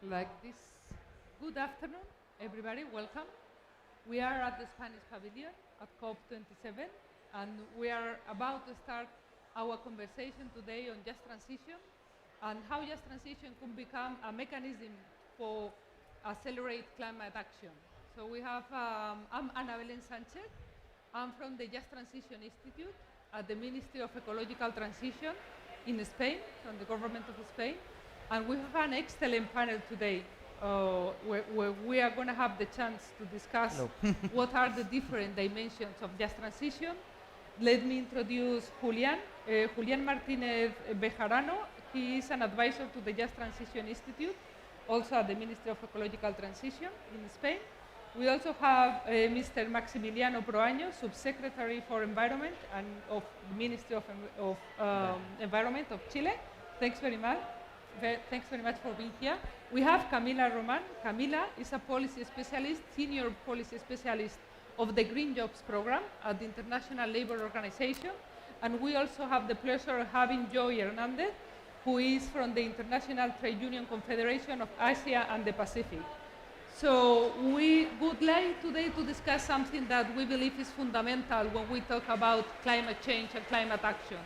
like this. Good afternoon, everybody. Welcome. We are at the Spanish Pavilion at COP27, and we are about to start our conversation today on just transition and how just transition can become a mechanism for accelerate climate action. So I'm Ana Belén Sanchez. I'm from the Just Transition Institute at the Ministry of Ecological Transition in Spain, from the government of Spain. And we have an excellent panel today where we are going to have the chance to discuss what are the different dimensions of just transition. Let me introduce Julián. Julián Martínez Bejarano. He is an advisor to the Just Transition Institute, also at the Ministry of Ecological Transition in Spain. We also have Mr. Maximiliano Proaño, Subsecretary for Environment and of the Ministry of Environment of Chile. Thanks very much. Thanks very much for being here. We have Camila Roman. Camila is a policy specialist, senior policy specialist of the Green Jobs Program at the International Labour Organization. And we also have the pleasure of having Joey Hernandez, who is from the International Trade Union Confederation of Asia and the Pacific. So we would like today to discuss something that we believe is fundamental when we talk about climate change and climate action.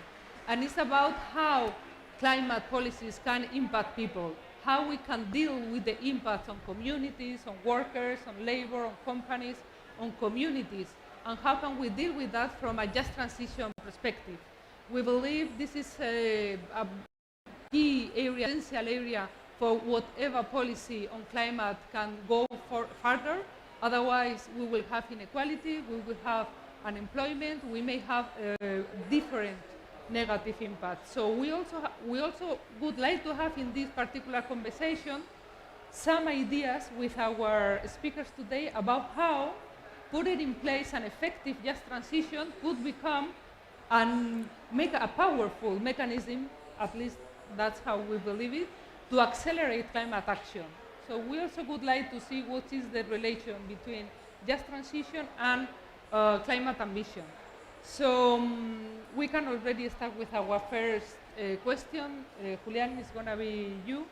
And it's about how climate policies can impact people, how we can deal with the impact on communities, on workers, on labor, on companies, on communities, and how can we deal with that from a just transition perspective. We believe this is a key area, essential area for whatever policy on climate can go further. Otherwise, we will have inequality, we will have unemployment, we may have different negative impact. So we also would like to have in this particular conversation some ideas with our speakers today about how putting in place an effective just transition could become and make a powerful mechanism, at least that's how we believe it, to accelerate climate action. So we also would like to see what is the relation between just transition and climate ambition. So we can already start with our first question. Julián, is going to be you.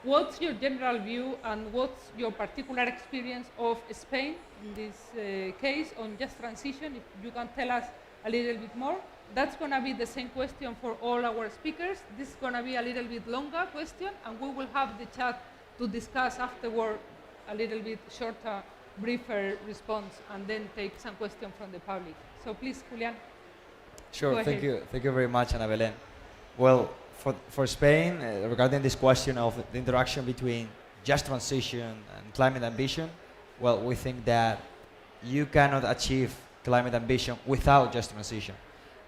What's your general view and what's your particular experience of Spain in this case on just transition? If you can tell us a little bit more. That's going to be the same question for all our speakers. This is going to be a little bit longer question, and we will have the chat to discuss afterward a little bit shorter, briefer response, and then take some questions from the public. So please, Julián. Sure, thank you very much, Ana Belén. Well, for Spain, regarding this question of the interaction between just transition and climate ambition, well, we think that you cannot achieve climate ambition without just transition.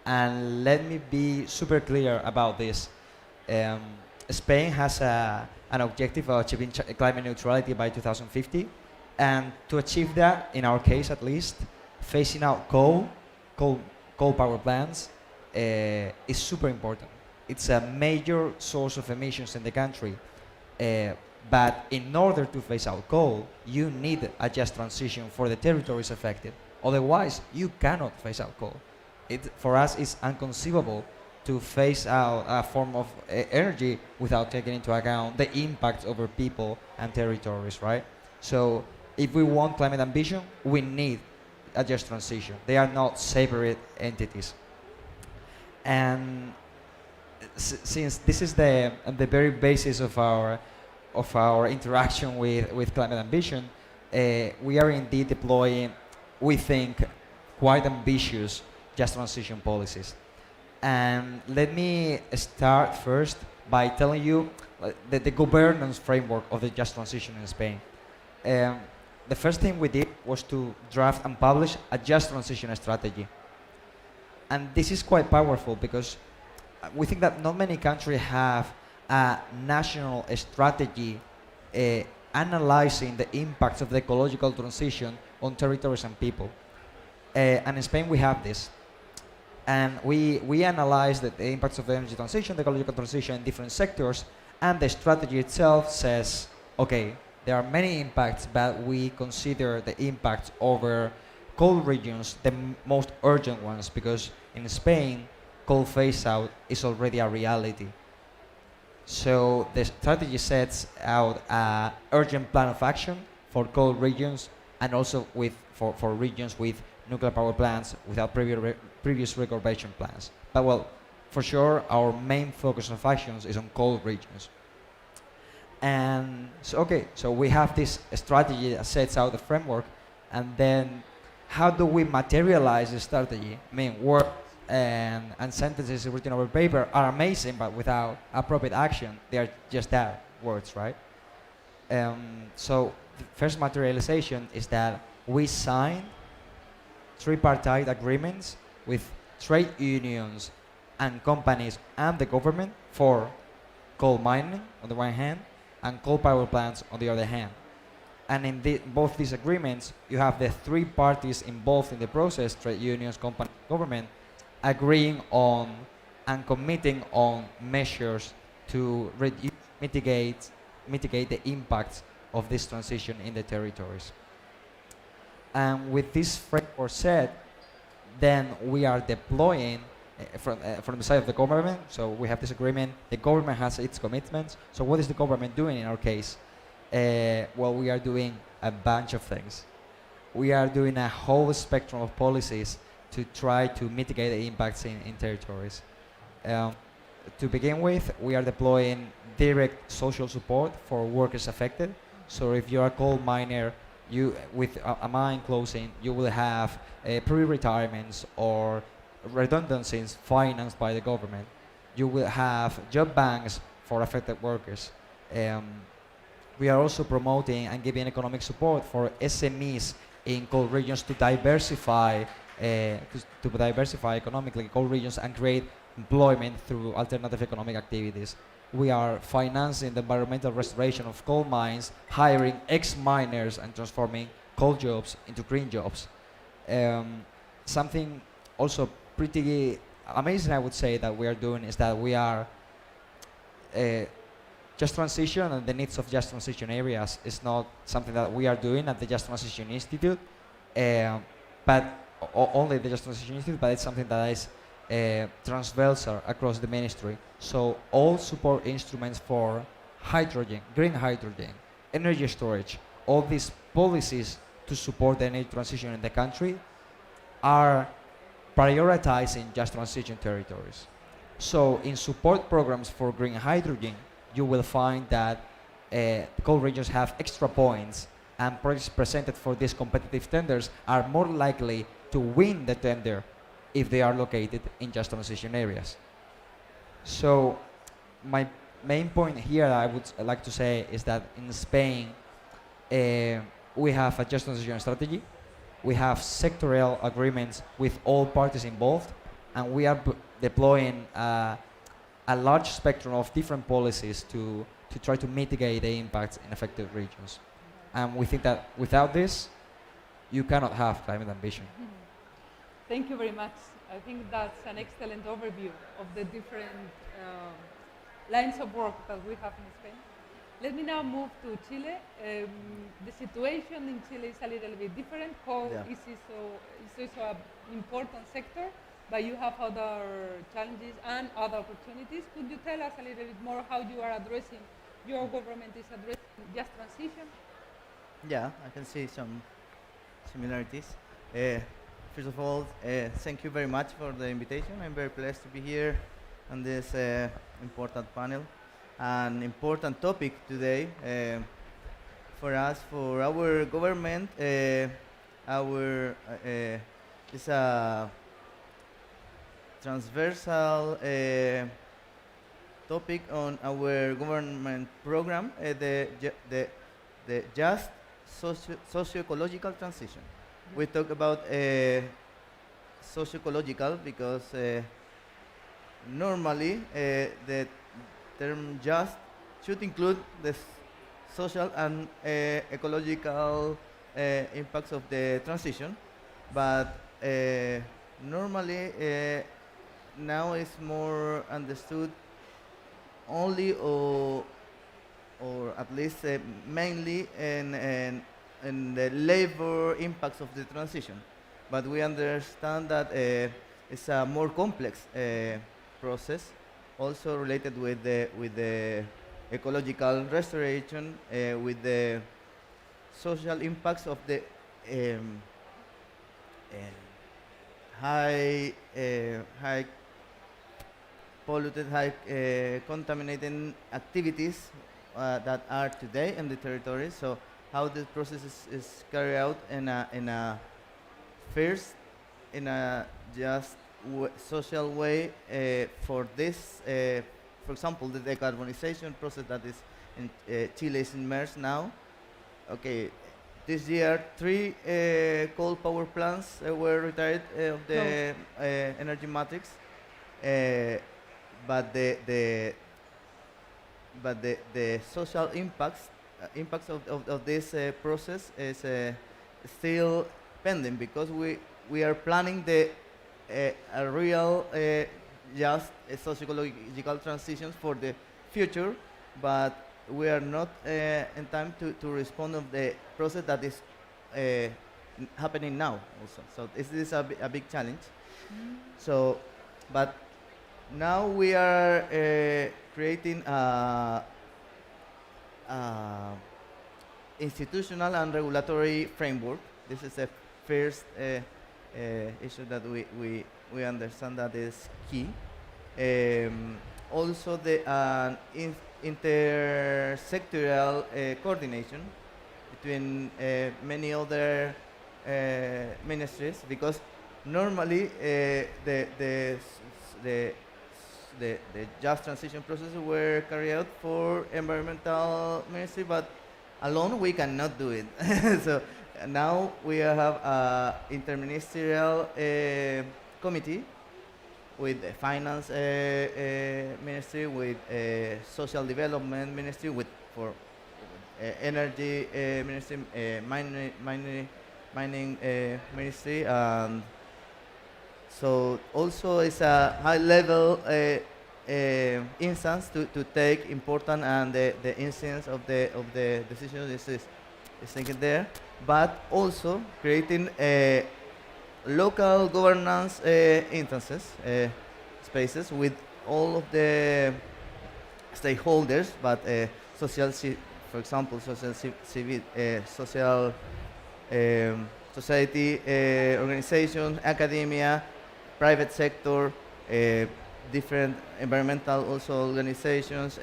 And let me be super clear about this. Spain has an objective of achieving climate neutrality by 2050. And to achieve that, in our case at least, phasing out coal power plants is super important. It's a major source of emissions in the country. But in order to phase out coal, you need a just transition for the territories affected. Otherwise, you cannot phase out coal. For us, it's inconceivable to phase out a form of energy without taking into account the impact over people and territories, right? So if we want climate ambition, we need a just transition. They are not separate entities. And since this is the very basis of our interaction with climate ambition, we are indeed deploying, we think, quite ambitious just transition policies. And let me start first by telling you the governance framework of the just transition in Spain. The first thing we did was to draft and publish a just transition strategy. And this is quite powerful because we think that not many countries have a national strategy analyzing the impacts of the ecological transition on territories and people. And in Spain we have this. And we analyze the impacts of the energy transition, the ecological transition in different sectors, and the strategy itself says, okay, there are many impacts, but we consider the impacts over coal regions the most urgent ones, because in Spain, coal phase out is already a reality. So the strategy sets out an urgent plan of action for coal regions and also for regions with nuclear power plants without previous reclamation plans. But well, for sure, our main focus of actions is on coal regions. And so, okay, so we have this strategy that sets out the framework, and then how do we materialize the strategy? I mean, words and sentences written over paper are amazing, but without appropriate action, they are just that, words, right? So the first materialization is that we sign tripartite agreements with trade unions and companies and the government for coal mining on the one hand and coal power plants on the other hand. And in both these agreements, you have the three parties involved in the process, trade unions, company, government, agreeing on and committing on measures to mitigate the impacts of this transition in the territories. And with this framework set, then we are deploying from the side of the government. So we have this agreement. The government has its commitments. So what is the government doing in our case? Well, we are doing a bunch of things. We are doing a whole spectrum of policies to try to mitigate the impacts in territories. To begin with, we are deploying direct social support for workers affected. So if you're a coal miner, with a mine closing, you will have pre-retirements or redundancies financed by the government. You will have job banks for affected workers. We are also promoting and giving economic support for SMEs in coal regions to diversify economically coal regions and create employment through alternative economic activities. We are financing the environmental restoration of coal mines, hiring ex-miners and transforming coal jobs into green jobs. Something also pretty amazing, I would say, that we are doing is that we are Just Transition and the needs of Just Transition areas is not something that we are doing at the Just Transition Institute, but only the Just Transition Institute, but it's something that is transversal across the ministry. So all support instruments for hydrogen, green hydrogen, energy storage, all these policies to support the energy transition in the country are prioritizing Just Transition territories. So in support programs for green hydrogen, you will find that coal regions have extra points, and projects presented for these competitive tenders are more likely to win the tender if they are located in Just Transition areas. So my main point here I would like to say is that in Spain we have a Just Transition strategy, we have sectorial agreements with all parties involved, and we are deploying a large spectrum of different policies to try to mitigate the impacts in affected regions. And we think that without this, you cannot have climate ambition. Thank you very much. I think that's an excellent overview of the different lines of work that we have in Spain. Let me now move to Chile. The situation in Chile is a little bit different. Coal is also an important sector, but you have other challenges and other opportunities. Could you tell us a little bit more how you are addressing, your government is addressing Just Transition? Yeah, I can see some similarities. First of all, thank you very much for the invitation. I'm very pleased to be here on this important panel. An important topic today for us, for our government. It's a transversal topic on our government program, the Just Socio-Ecological Transition. We talk about socio-ecological because normally the term just should include the social and ecological impacts of the transition, but normally now it's more understood only or at least mainly in the labor impacts of the transition. But we understand that it's a more complex process also related with the ecological restoration, with the social impacts of the um, uh, high polluted, high contaminating activities that are today in the territory. So how this process is carried out in a first in a just social way for this, for example, the decarbonization process that is in Chile is immersed now. Okay, this year 3 coal power plants were retired of the energy matrix, uh, but the social impacts of this process is still pending, because we are planning a real just sociological transitions for the future, but we are not in time to respond of the process that is happening now also. So this is a big challenge. So, but now we are creating a institutional and regulatory framework. This is the first issue that we understand that is key. Also, the intersectoral coordination between many other ministries, because normally the just transition processes were carried out for environmental ministry, but alone we cannot do it. So now we have a interministerial committee with the finance ministry, with social development ministry, with for energy ministry, mining ministry, and so also it's a high level instance to take important, and the instance of the decision is taken there, but also creating local governance instances, spaces with all of the stakeholders, but for example, social society organizations, academia, private sector, different environmental also organizations,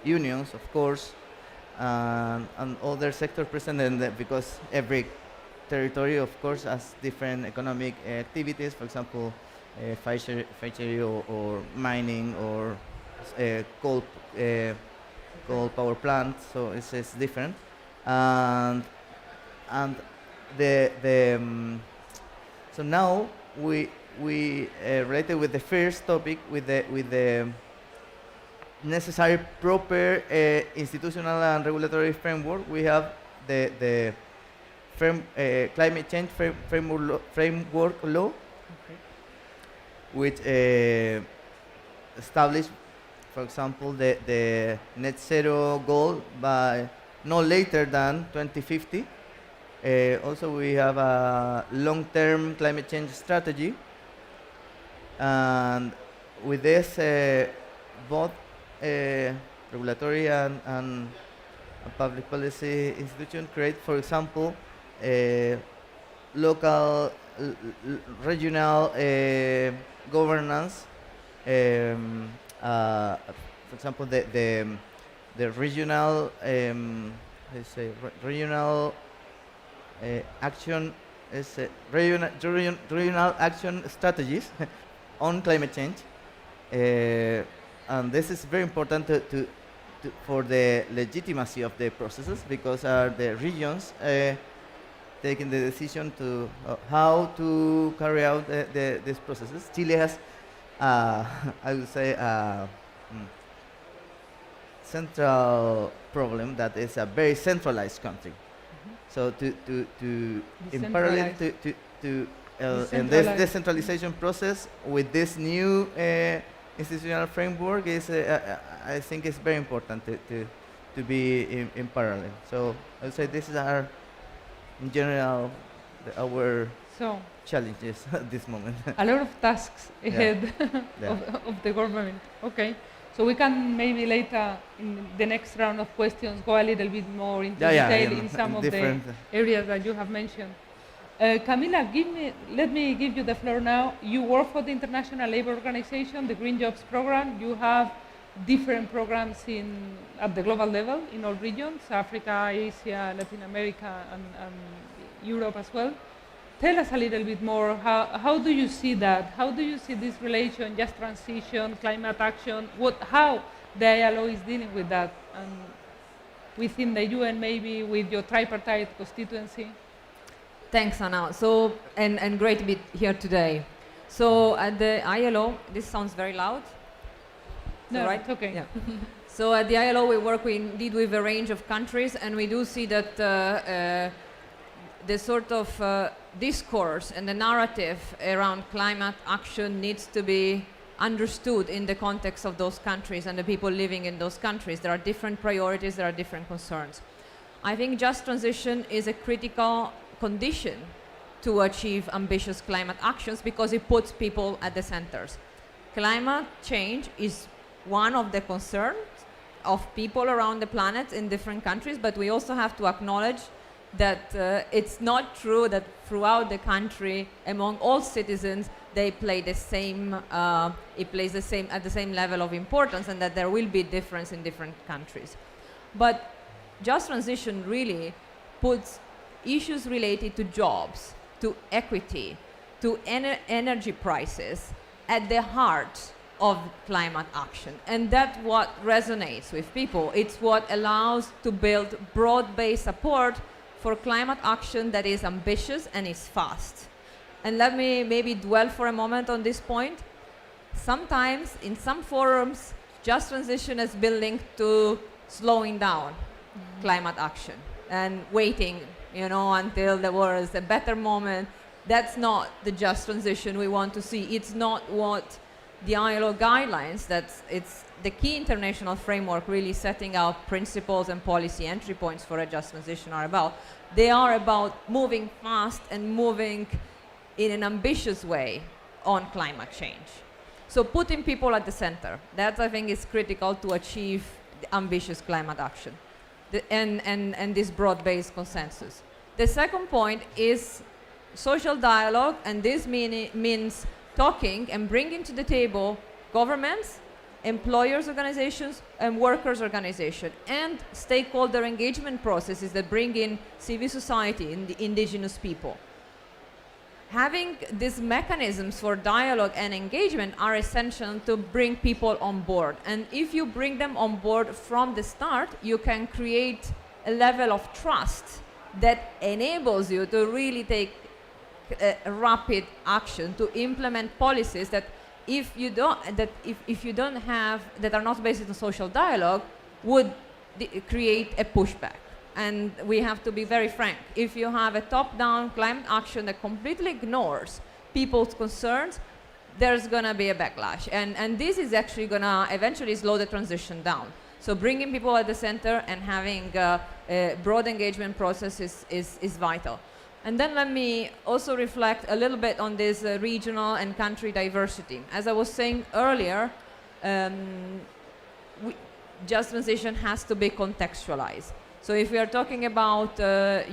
unions, of course, and other sectors present in because every territory, of course, has different economic activities. For example, fishery or mining or coal power plant. So it's different, and so now we related with the first topic with the necessary proper institutional and regulatory framework. We have the climate change framework law, Okay. which establish, for example, the net zero goal by no later than 2050. Also, we have a long-term climate change strategy, and with this, both regulatory and public policy institution create, for example, local, regional governance. For example, the regional, let's say, regional action is regional action strategies on climate change, and this is very important for the legitimacy of the processes, because are the regions taking the decision to how to carry out these processes. Chile has, I would say, central problem that is a very centralized country. So in parallel to in this decentralization process with this new institutional framework is I think it's very important to be in parallel. So I would say this is our in general our So challenges at this moment. a lot of tasks ahead Yeah. of the government. Okay. So we can maybe later in the next round of questions go a little bit more into detail in some of the different, areas that you have mentioned. Camila, let me give you the floor now. You work for the International Labour Organization, the Green Jobs Program. You have different programs at the global level in all regions, Africa, Asia, Latin America, and Europe as well. Tell us a little bit more, how do you see that? How do you see this relation, just transition, climate action, how the ILO is dealing with that? And within the UN, maybe with your tripartite constituency? Thanks, Anna. So, and great to be here today. So at the ILO, this sounds very loud. No, right? it's okay. Yeah. So at the ILO, we work indeed with a range of countries, and we do see that the sort of discourse and the narrative around climate action needs to be understood in the context of those countries and the people living in those countries. There are different priorities, there are different concerns. I think just transition is a critical condition to achieve ambitious climate actions because it puts people at the centers. Climate change is one of the concerns of people around the planet in different countries, but we also have to acknowledge that it's not true that throughout the country, among all citizens, they play the same, it plays the same at the same level of importance, and that there will be difference in different countries. But just transition really puts issues related to jobs, to equity, to energy prices at the heart of climate action. And that's what resonates with people. It's what allows to build broad-based support for climate action that is ambitious and is fast. And let me maybe dwell for a moment on this point. Sometimes in some forums, just transition has been linked to slowing down climate action and waiting, until there was a better moment. That's not the just transition we want to see. It's not what the ILO guidelines, it's the key international framework really setting out principles and policy entry points for a just transition are about. They are about moving fast and moving in an ambitious way on climate change. So putting people at the center, that I think is critical to achieve the ambitious climate action and this broad-based consensus. The second point is social dialogue, and this means talking and bringing to the table governments, employers' organizations, and workers' organizations, and stakeholder engagement processes that bring in civil society and the indigenous people. Having these mechanisms for dialogue and engagement are essential to bring people on board. And if you bring them on board from the start, you can create a level of trust that enables you to really take rapid action to implement policies that if you don't have, that are not based on social dialogue, would create a pushback. And we have to be very frank. If you have a top-down climate action that completely ignores people's concerns, there's going to be a backlash. And this is actually going to eventually slow the transition down. So bringing people at the center and having a broad engagement process is vital. And then let me also reflect a little bit on this regional and country diversity. As I was saying earlier, just transition has to be contextualized. So if we are talking about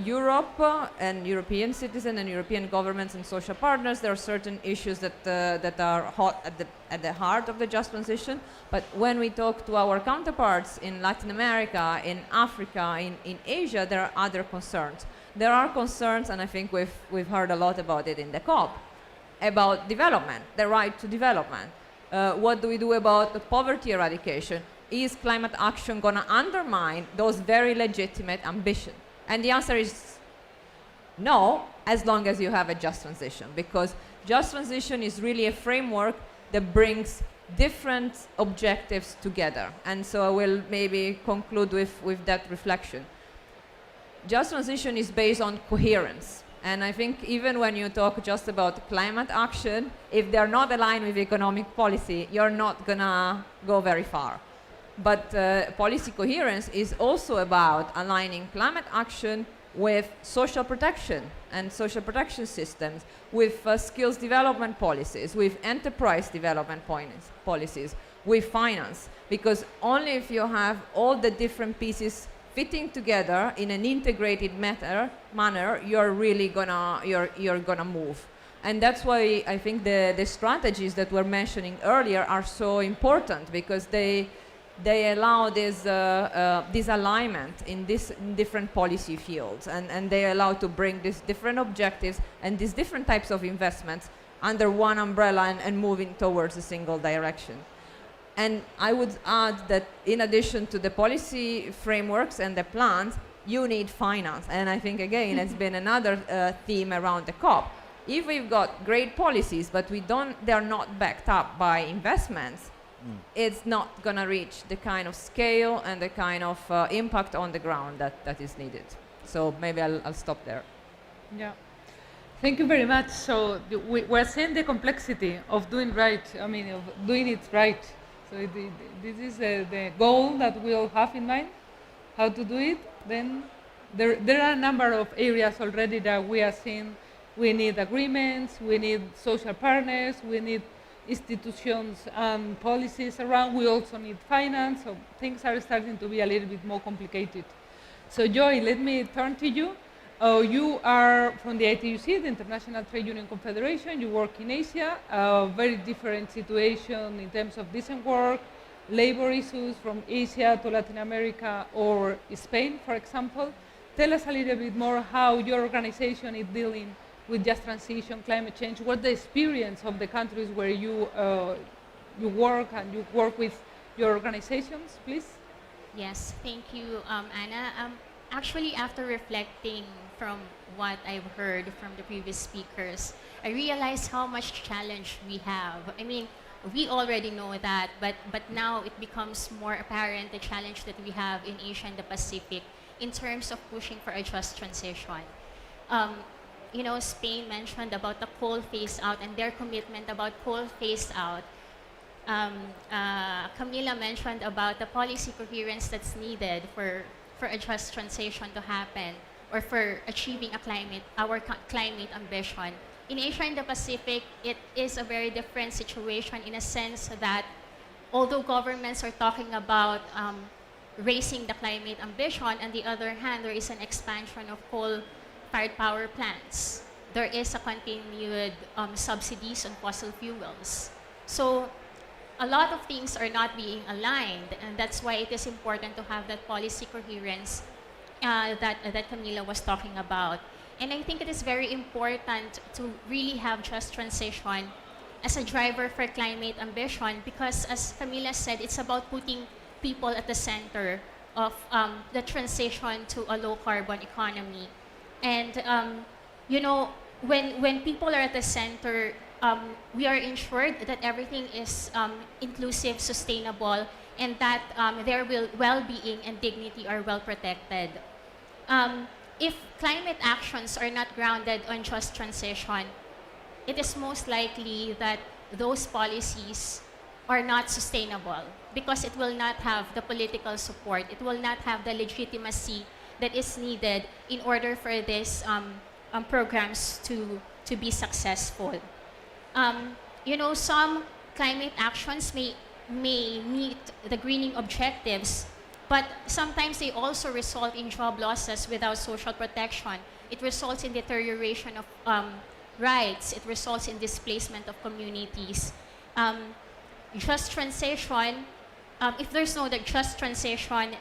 Europe and European citizens and European governments and social partners, there are certain issues that are hot at the heart of the just transition. But when we talk to our counterparts in Latin America, in Africa, in Asia, there are other concerns. There are concerns, and I think we've heard a lot about it in the COP, about development, the right to development. What do we do about the poverty eradication? Is climate action going to undermine those very legitimate ambitions? And the answer is no, as long as you have a just transition, because just transition is really a framework that brings different objectives together. And so I will maybe conclude with that reflection. Just transition is based on coherence. And I think even when you talk just about climate action, if they're not aligned with economic policy, you're not going to go very far. But policy coherence is also about aligning climate action with social protection and social protection systems, with skills development policies, with enterprise development policies, with finance. Because only if you have all the different pieces fitting together in an integrated manner, you're really gonna move. And that's why I think the strategies that we're mentioning earlier are so important, because they allow this alignment in different policy fields, and they allow to bring these different objectives and these different types of investments under one umbrella and moving towards a single direction. And I would add that in addition to the policy frameworks and the plans, you need finance. And I think, again, it's been another theme around the COP. If we've got great policies, but they're not backed up by investments, it's not going to reach the kind of scale and the kind of impact on the ground that is needed. So maybe I'll stop there. Yeah. Thank you very much. So we're seeing the complexity of doing right, of doing it right. So this is the goal that we all have in mind, how to do it. Then there are a number of areas already that we are seeing. We need agreements, we need social partners, we need institutions and policies around. We also need finance, so things are starting to be a little bit more complicated. So Joy, let me turn to you. You are from the ITUC, the International Trade Union Confederation. You work in Asia, a very different situation in terms of decent work, labor issues from Asia to Latin America or Spain, for example. Tell us a little bit more how your organization is dealing with just transition, climate change. What's the experience of the countries where you work and you work with your organizations, please? Yes, thank you, Anna. Actually, after reflecting from what I've heard from the previous speakers, I realized how much challenge we have. I mean, we already know that, but now it becomes more apparent the challenge that we have in Asia and the Pacific in terms of pushing for a just transition. You know, Spain mentioned about the coal phase out and their commitment about coal phase out. Camila mentioned about the policy coherence that's needed for a just transition to happen, or for achieving our climate ambition. In Asia and the Pacific, it is a very different situation in a sense that although governments are talking about raising the climate ambition, on the other hand, there is an expansion of coal-fired power plants. There is a continued subsidies on fossil fuels. So a lot of things are not being aligned, and that's why it is important to have that policy coherence that Camila was talking about. And I think it is very important to really have just transition as a driver for climate ambition, because as Camila said, it's about putting people at the center of the transition to a low-carbon economy. And you know, when people are at the center, we are ensured that everything is inclusive, sustainable, and that their well-being and dignity are well protected. If climate actions are not grounded on just transition, it is most likely that those policies are not sustainable, because it will not have the political support, it will not have the legitimacy that is needed in order for these programs to be successful. You know, some climate actions may meet the greening objectives, but sometimes they also result in job losses without social protection. It results in deterioration of rights. It results in displacement of communities. Just transition, if there's no just transition,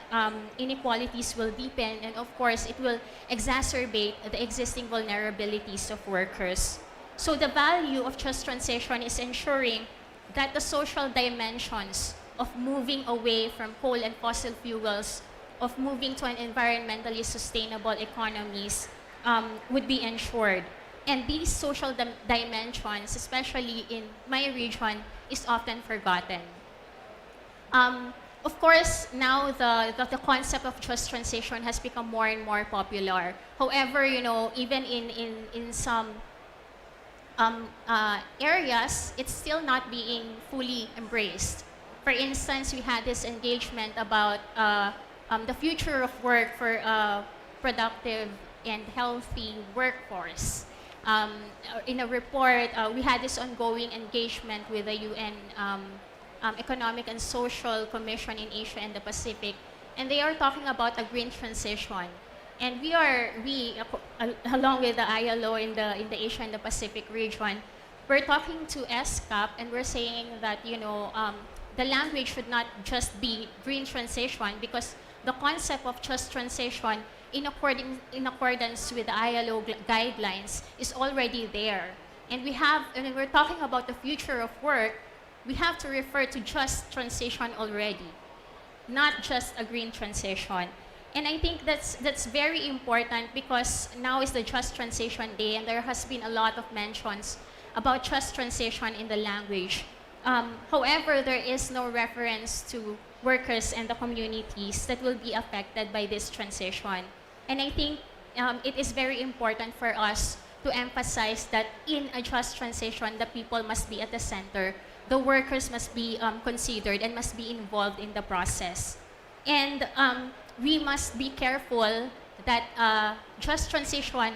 inequalities will deepen, and of course it will exacerbate the existing vulnerabilities of workers. So the value of just transition is ensuring that the social dimensions of moving away from coal and fossil fuels, of moving to an environmentally sustainable economies would be ensured. And these social dimensions, especially in my region, is often forgotten. Of course, now the concept of just transition has become more and more popular. However, you know, even in some areas, it's still not being fully embraced. For instance, we had this engagement about the future of work for productive and healthy workforce. In a report, we had this ongoing engagement with the UN Economic and Social Commission in Asia and the Pacific, and they are talking about a green transition. And along with the ILO in the Asia and the Pacific region, we're talking to ESCAP, and we're saying that the language should not just be green transition, because the concept of just transition in accordance with the ILO guidelines is already there. And when we're talking about the future of work, we have to refer to just transition already, not just a green transition. And I think that's very important, because now is the Just Transition Day, and there has been a lot of mentions about just transition in the language. However, there is no reference to workers and the communities that will be affected by this transition. And I think it is very important for us to emphasize that in a just transition, the people must be at the center. The workers must be considered and must be involved in the process. And we must be careful that just transition,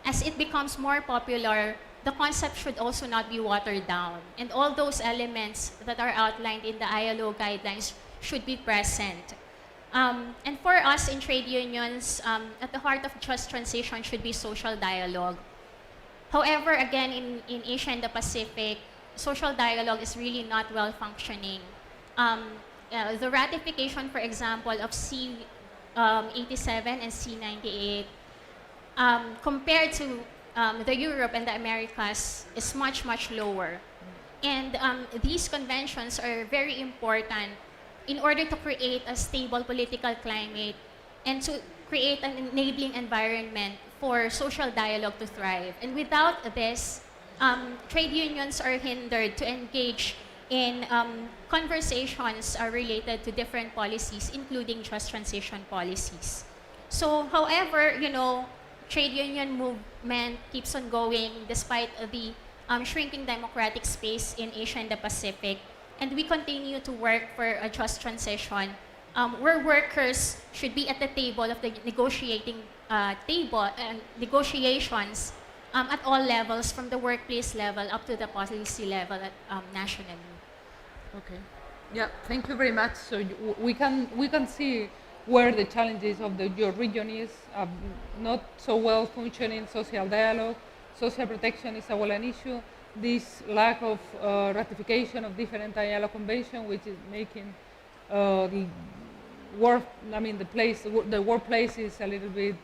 as it becomes more popular, the concept should also not be watered down. And all those elements that are outlined in the ILO guidelines should be present. And for us in trade unions, at the heart of just transition should be social dialogue. However, again, in Asia and the Pacific, social dialogue is really not well functioning. The ratification, for example, of C87 and C98, compared to the Europe and the Americas, is much, much lower. And these conventions are very important in order to create a stable political climate and to create an enabling environment for social dialogue to thrive. And without this, trade unions are hindered to engage in conversations related to different policies, including just transition policies. So, however, trade union movement keeps on going despite the shrinking democratic space in Asia and the Pacific. And we continue to work for a just transition, where workers should be at the table of the negotiating table and negotiations at all levels, from the workplace level up to the policy level at nationally. Okay. Yeah, thank you very much. So we can see where the challenges of your region is, not so well functioning social dialogue, social protection is an issue, this lack of ratification of different ILO conventions, which is making the workplace is a little bit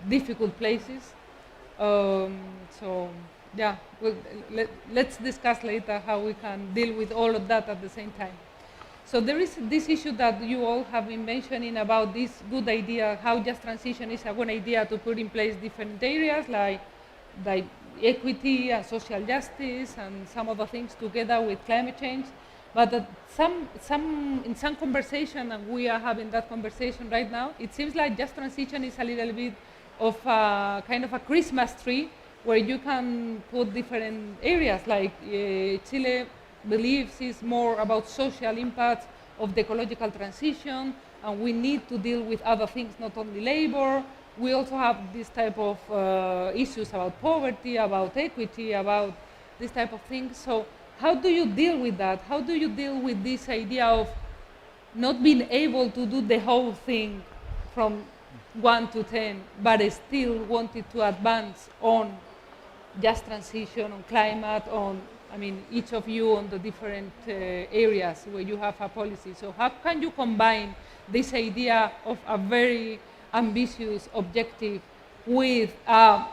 difficult places. So yeah, let's discuss later how we can deal with all of that at the same time. So there is this issue that you all have been mentioning about this good idea, how just transition is a good idea to put in place different areas like equity and social justice and some other things together with climate change. But in some conversation, and we are having that conversation right now, it seems like just transition is a little bit of a kind of a Christmas tree where you can put different areas, like Chile believes is more about social impacts of the ecological transition, and we need to deal with other things, not only labor. We also have this type of issues about poverty, about equity, about this type of things. So how do you deal with that? How do you deal with this idea of not being able to do the whole thing from 1 to 10, but still wanted to advance on just transition, on climate, each of you on the different areas where you have a policy. So how can you combine this idea of a very ambitious objective with a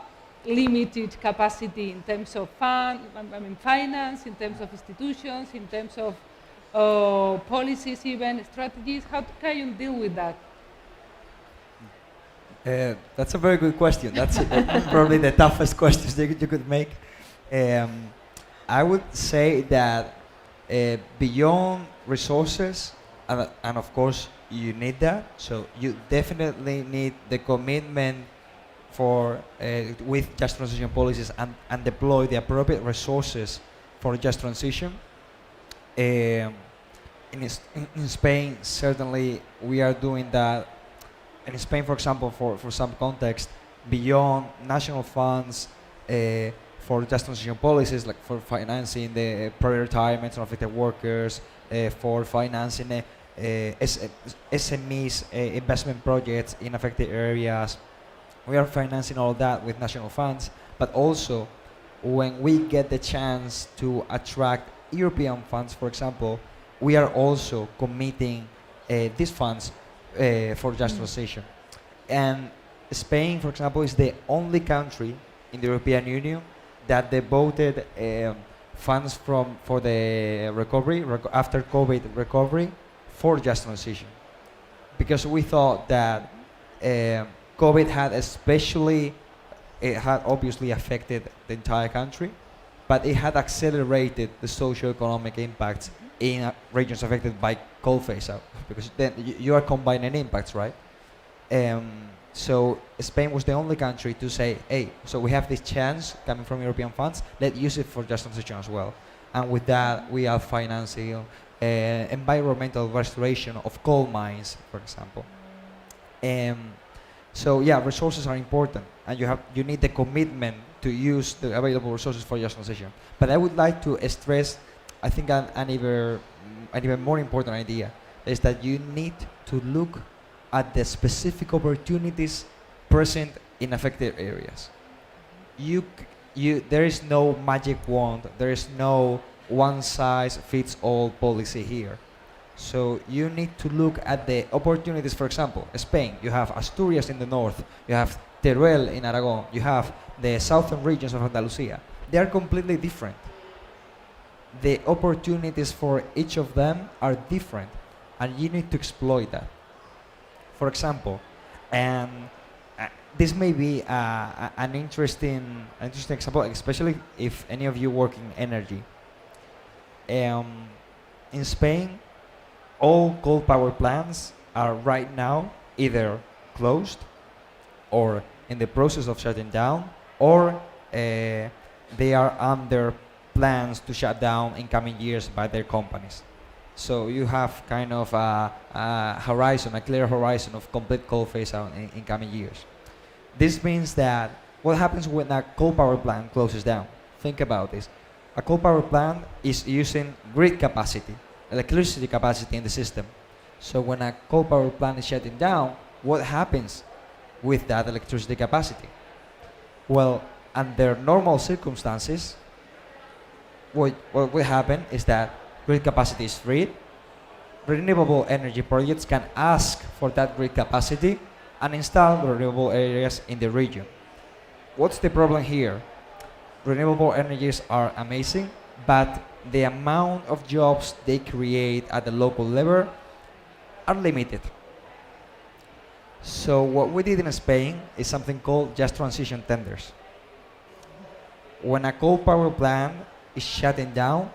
limited capacity in terms of finance, in terms of institutions, in terms of policies, even strategies? How can you deal with that? That's a very good question. That's probably the toughest question that you could make. I would say that beyond resources, and of course you need that, so you definitely need the commitment for with just transition policies and deploy the appropriate resources for just transition. In Spain, certainly we are doing that. In Spain, for example, for some context, beyond national funds for just transition policies, like for financing the pre-retirement of affected workers, for financing SMEs investment projects in affected areas. We are financing all that with national funds, but also when we get the chance to attract European funds, for example, we are also committing these funds for just transition. And Spain, for example, is the only country in the European Union that devoted funds for the recovery, after COVID recovery, for just transition. Because we thought that COVID had it had obviously affected the entire country, but it had accelerated the socio-economic impacts in regions affected by coal phase out, because then you are combining impacts, right? So Spain was the only country to say, hey, so we have this chance coming from European funds, let's use it for just transition as well. And with that, we are financing environmental restoration of coal mines, for example. So yeah, resources are important, and you need the commitment to use the available resources for just transition. But I would like to stress, I think an even more important idea is that you need to look at the specific opportunities present in affected areas. There is no magic wand, there is no one-size-fits-all policy here. So you need to look at the opportunities. For example, Spain, you have Asturias in the north, you have Teruel in Aragon, you have the southern regions of Andalusia. They are completely different. The opportunities for each of them are different, and you need to exploit that. For example, this may be an interesting example, especially if any of you work in energy. In Spain, all coal power plants are right now either closed or in the process of shutting down, or they are under plans to shut down in coming years by their companies. So you have kind of a clear horizon of complete coal phase out in coming years. This means that what happens when a coal power plant closes down? Think about this. A coal power plant is using grid capacity, electricity capacity in the system. So when a coal power plant is shutting down, what happens with that electricity capacity? Well, under normal circumstances, what will happen is that grid capacity is freed. Renewable energy projects can ask for that grid capacity and install renewable areas in the region. What's the problem here? Renewable energies are amazing, but the amount of jobs they create at the local level are limited. So what we did in Spain is something called just transition tenders. When a coal power plant is shutting down,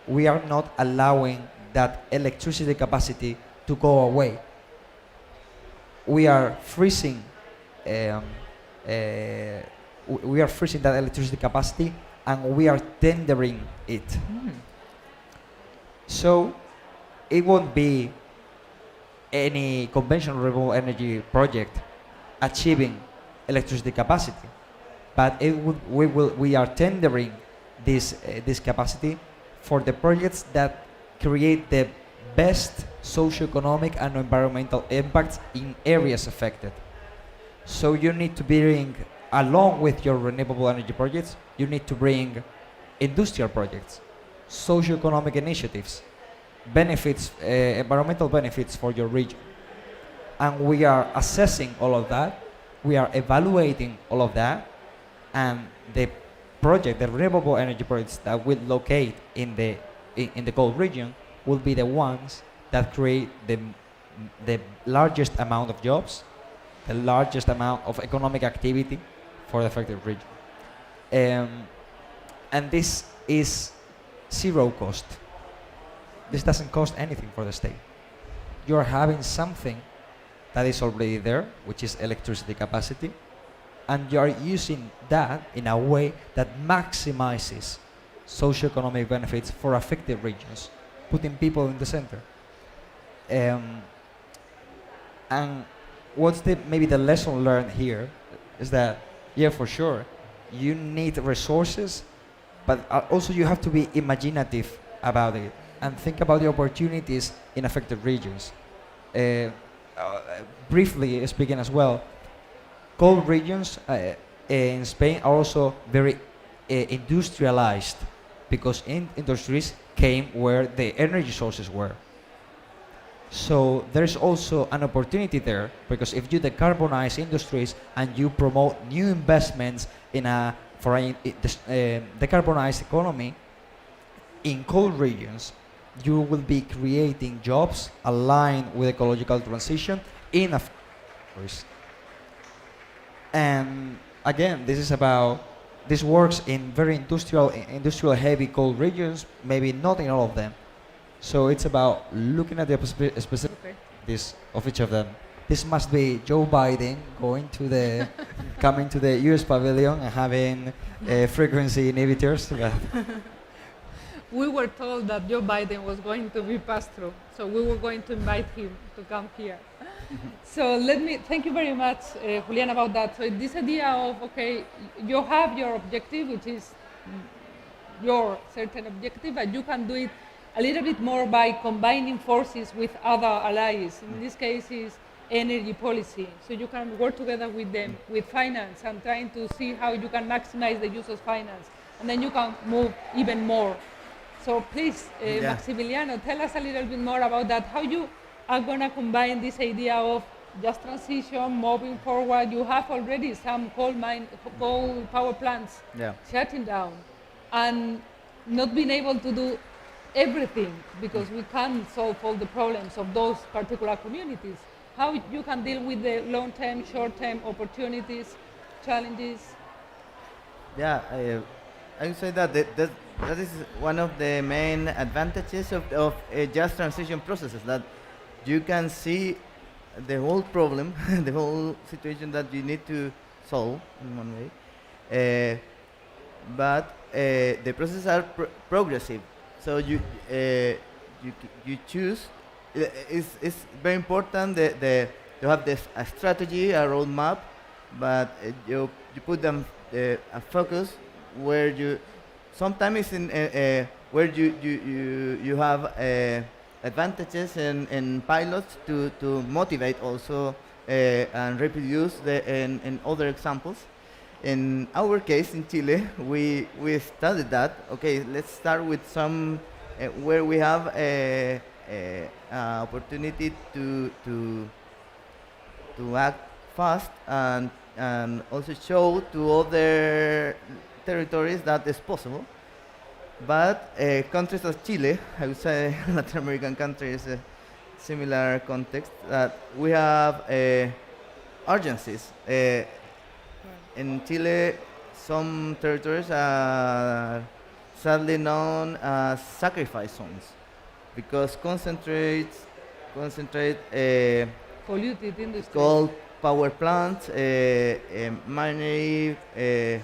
we are not allowing that electricity capacity to go away. We are freezing that electricity capacity, and we are tendering it. So it won't be any conventional renewable energy project achieving electricity capacity, but we are tendering this capacity for the projects that create the best socioeconomic and environmental impacts in areas affected. So you need to bring, along with your renewable energy projects, you need to bring industrial projects, socioeconomic initiatives, benefits, environmental benefits for your region. And we are assessing all of that, we are evaluating all of that, and the renewable energy projects that will locate in the coal region will be the ones that create the largest amount of jobs, the largest amount of economic activity for the affected region. And this is zero cost. This doesn't cost anything for the state. You're having something that is already there, which is electricity capacity, and you are using that in a way that maximizes socioeconomic benefits for affected regions, putting people in the center. And what's maybe the lesson learned here? is that, yeah, for sure, you need resources, but also you have to be imaginative about it and think about the opportunities in affected regions. Uh, Briefly speaking as well, cold regions in Spain are also very industrialized because industries came where the energy sources were. So there's also an opportunity there because if you decarbonize industries and you promote new investments in a decarbonized economy in cold regions, you will be creating jobs aligned with ecological transition in a forest. And again, this works in very industrial heavy cold regions, maybe not in all of them. So it's about looking at the specific of each of them. This must be Joe Biden going to the coming to the US pavilion and having frequency inhibitors. We were told that Joe Biden was going to be passed through, so we were going to invite him to come here. So thank you very much, Julian, about that. So this idea of, okay, you have your objective, which is your certain objective, but you can do it a little bit more by combining forces with other allies. In this case is energy policy. So you can work together with them, with finance, and trying to see how you can maximize the use of finance. And then you can move even more. So please, Maximiliano, tell us a little bit more about that, how you are going to combine this idea of just transition, moving forward. You have already some coal power plants shutting down and not being able to do everything because we can't solve all the problems of those particular communities. How you can deal with the long-term, short-term opportunities, challenges? Yeah, I would say that that is one of the main advantages of just transition processes, that you can see the whole problem, the whole situation that you need to solve in one way. But the processes are progressive. So you choose. It's very important that you have a strategy, a roadmap, but you put them a focus where you sometimes it's in where you have advantages in pilots to motivate also and reproduce in other examples. In our case in Chile, we studied that. Okay, let's start with some where we have a opportunity to act fast and also show to other territories that it's possible. But countries of Chile, I would say Latin American countries, a similar context, that we have urgencies. In Chile, some territories are sadly known as sacrifice zones because concentrate Polluted industries. coal power plants, mining,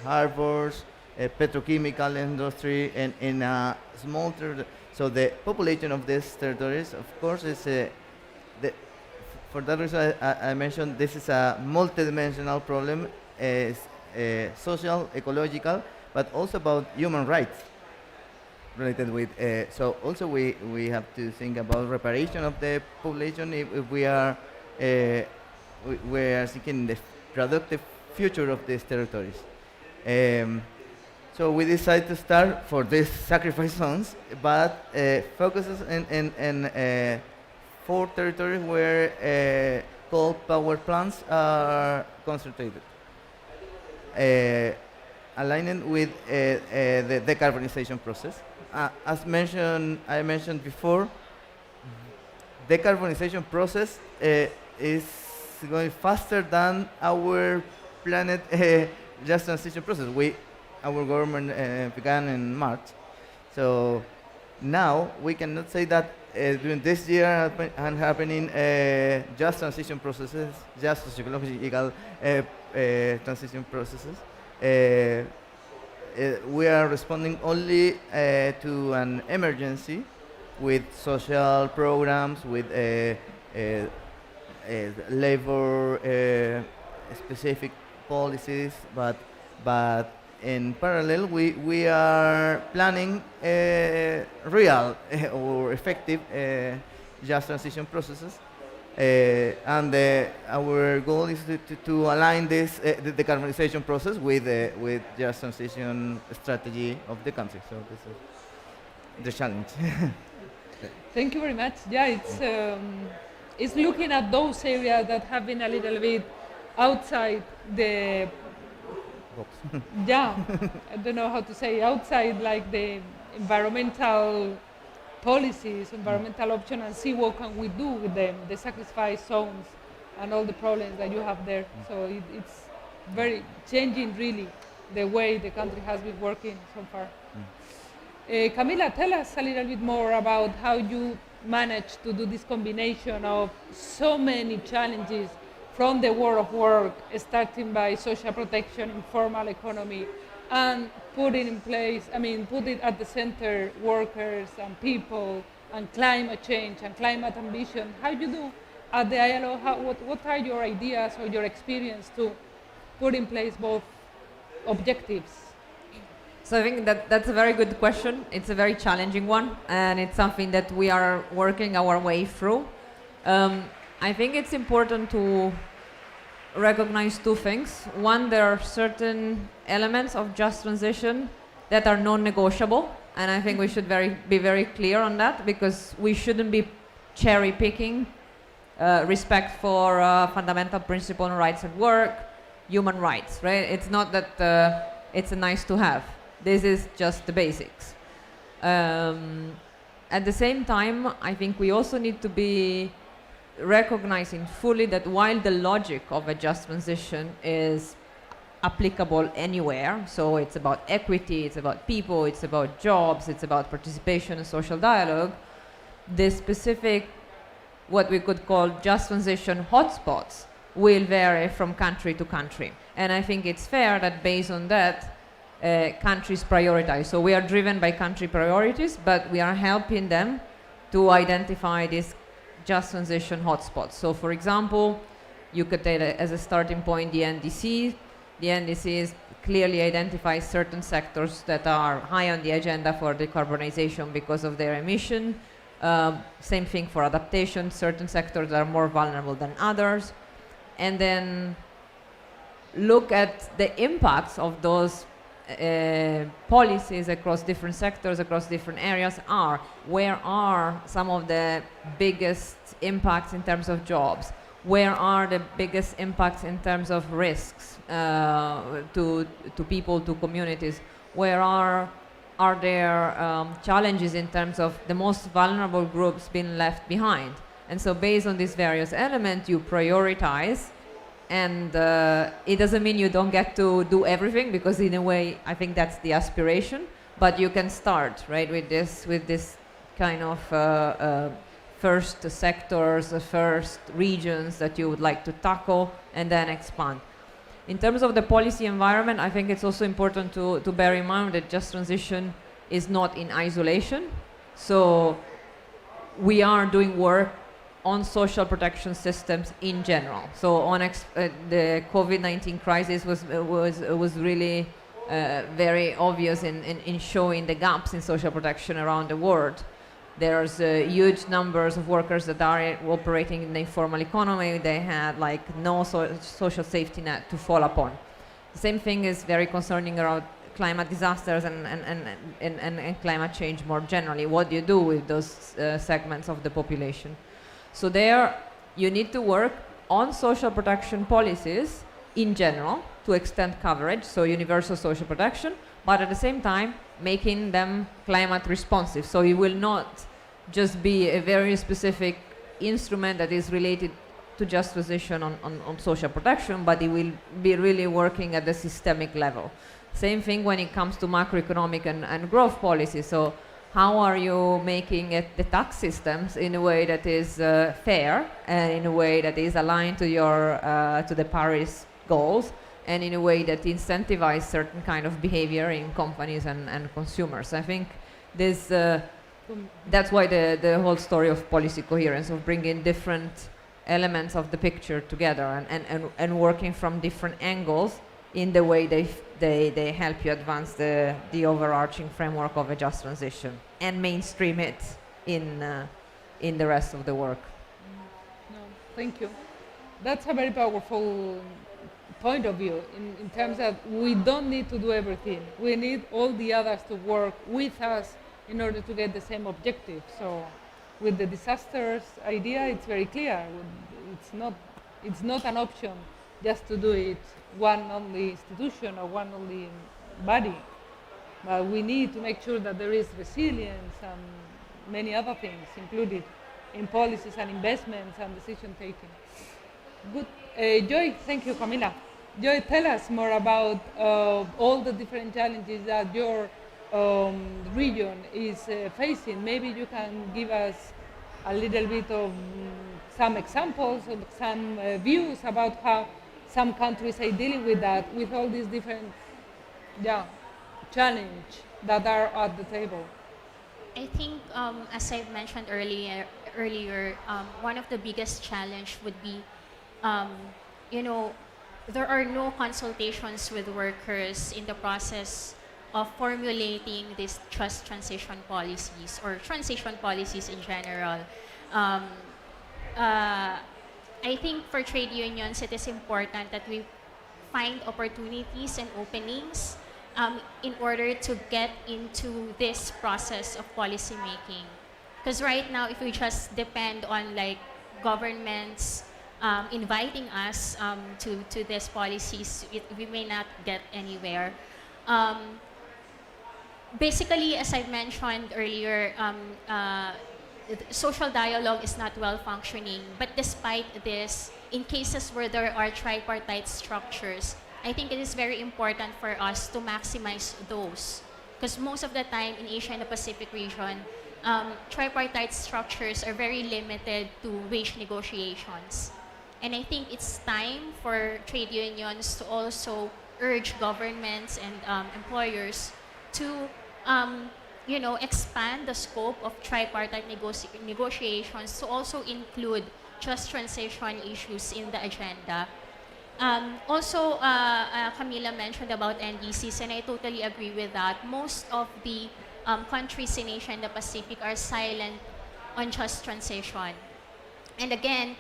harbors, petrochemical industry, and in a small territory. So the population of these territories, of course, is for that reason I mentioned this is a multidimensional problem, social, ecological, but also about human rights related with. So also we have to think about reparation of the population if we are seeking the productive future of these territories. So we decided to start for these sacrifice zones, but focuses in 4 territories where coal power plants are concentrated, aligning with the decarbonization process. As I mentioned before, decarbonization process is going faster than our planet just transition process. Our government began in March, so now we cannot say that during this year and happening just transition processes, just sociological transition processes. We are responding only to an emergency with social programs, with labor specific policies, but in parallel, we are planning real or effective just transition processes. And our goal is to align this the decarbonization process with just transition strategy of the country. So this is the challenge. Thank you very much. Yeah, it's looking at those areas that have been a little bit outside the yeah, I don't know how to say, outside like the environmental policies, environmental options, and see what can we do with them, the sacrifice zones and all the problems that you have there. So it's very changing really the way the country has been working so far. Camila, tell us a little bit more about how you managed to do this combination of so many challenges from the world of work, starting by social protection, informal economy, and putting in place, put it at the center, workers and people, and climate change and climate ambition. How you do at the ILO, what are your ideas or your experience to put in place both objectives? So I think that's a very good question. It's a very challenging one, and it's something that we are working our way through. I think it's important to recognize two things. One, there are certain elements of just transition that are non-negotiable, and I think we should be very clear on that, because we shouldn't be cherry picking respect for fundamental principle and rights at work, human rights, right? It's not that it's a nice to have. This is just the basics. At the same time, I think we also need to be recognizing fully that while the logic of a just transition is applicable anywhere, so it's about equity, it's about people, it's about jobs, it's about participation and social dialogue, the specific, what we could call just transition hotspots, will vary from country to country. And I think it's fair that based on that, countries prioritize. So we are driven by country priorities, but we are helping them to identify these just transition hotspots. So for example, you could take as a starting point the NDC. The NDCs clearly identify certain sectors that are high on the agenda for decarbonization because of their emission. Same thing for adaptation, certain sectors are more vulnerable than others. And then look at the impacts of those policies across different sectors, across different areas where are some of the biggest impacts in terms of jobs? Where are the biggest impacts in terms of risks to people, to communities? Where are there challenges in terms of the most vulnerable groups being left behind? And so based on these various elements, you prioritize. And it doesn't mean you don't get to do everything, because in a way, I think that's the aspiration. But you can start, right, with this kind of first sectors, first regions that you would like to tackle, and then expand. In terms of the policy environment, I think it's also important to bear in mind that just transition is not in isolation. So we are doing work on social protection systems in general. So on the COVID-19 crisis was really very obvious in showing the gaps in social protection around the world. There's huge numbers of workers that are operating in the informal economy. They had like no social safety net to fall upon. The same thing is very concerning around climate disasters and climate change more generally. What do you do with those segments of the population? So there, you need to work on social protection policies in general to extend coverage, so universal social protection, but at the same time, making them climate responsive. So it will not just be a very specific instrument that is related to just transition on social protection, but it will be really working at the systemic level. Same thing when it comes to macroeconomic and growth policy. So how are you making the tax systems in a way that is fair and in a way that is aligned to your to the Paris goals, and in a way that incentivizes certain kind of behavior in companies and consumers? I think this that's why the whole story of policy coherence, of bringing different elements of the picture together and working from different angles in the way they help you advance the overarching framework of a just transition and mainstream it in the rest of the work. No, thank you. That's a very powerful point of view in terms that we don't need to do everything. We need all the others to work with us in order to get the same objective. So with the disasters idea, it's very clear. It's not an option just to do it one only institution or one only body. But we need to make sure that there is resilience and many other things included in policies and investments and decision taking. Good. Joy, thank you, Camila. Joy, tell us more about all the different challenges that your region is facing. Maybe you can give us a little bit of some examples, of some views about how some countries are dealing with that, with all these different challenges that are at the table. I think, as I mentioned earlier, one of the biggest challenge would be, there are no consultations with workers in the process of formulating these just transition policies or transition policies in general. I think for trade unions, it is important that we find opportunities and openings in order to get into this process of policy making. Because right now, if we just depend on like governments inviting us to these policies, we may not get anywhere. Basically, as I mentioned earlier, social dialogue is not well functioning. But despite this, in cases where there are tripartite structures, I think it is very important for us to maximize those. Because most of the time in Asia and the Pacific region, tripartite structures are very limited to wage negotiations. And I think it's time for trade unions to also urge governments and employers to expand the scope of tripartite negotiations to also include just transition issues in the agenda. Also, Camila mentioned about NDCs, and I totally agree with that. Most of the countries in Asia and the Pacific are silent on just transition. And again,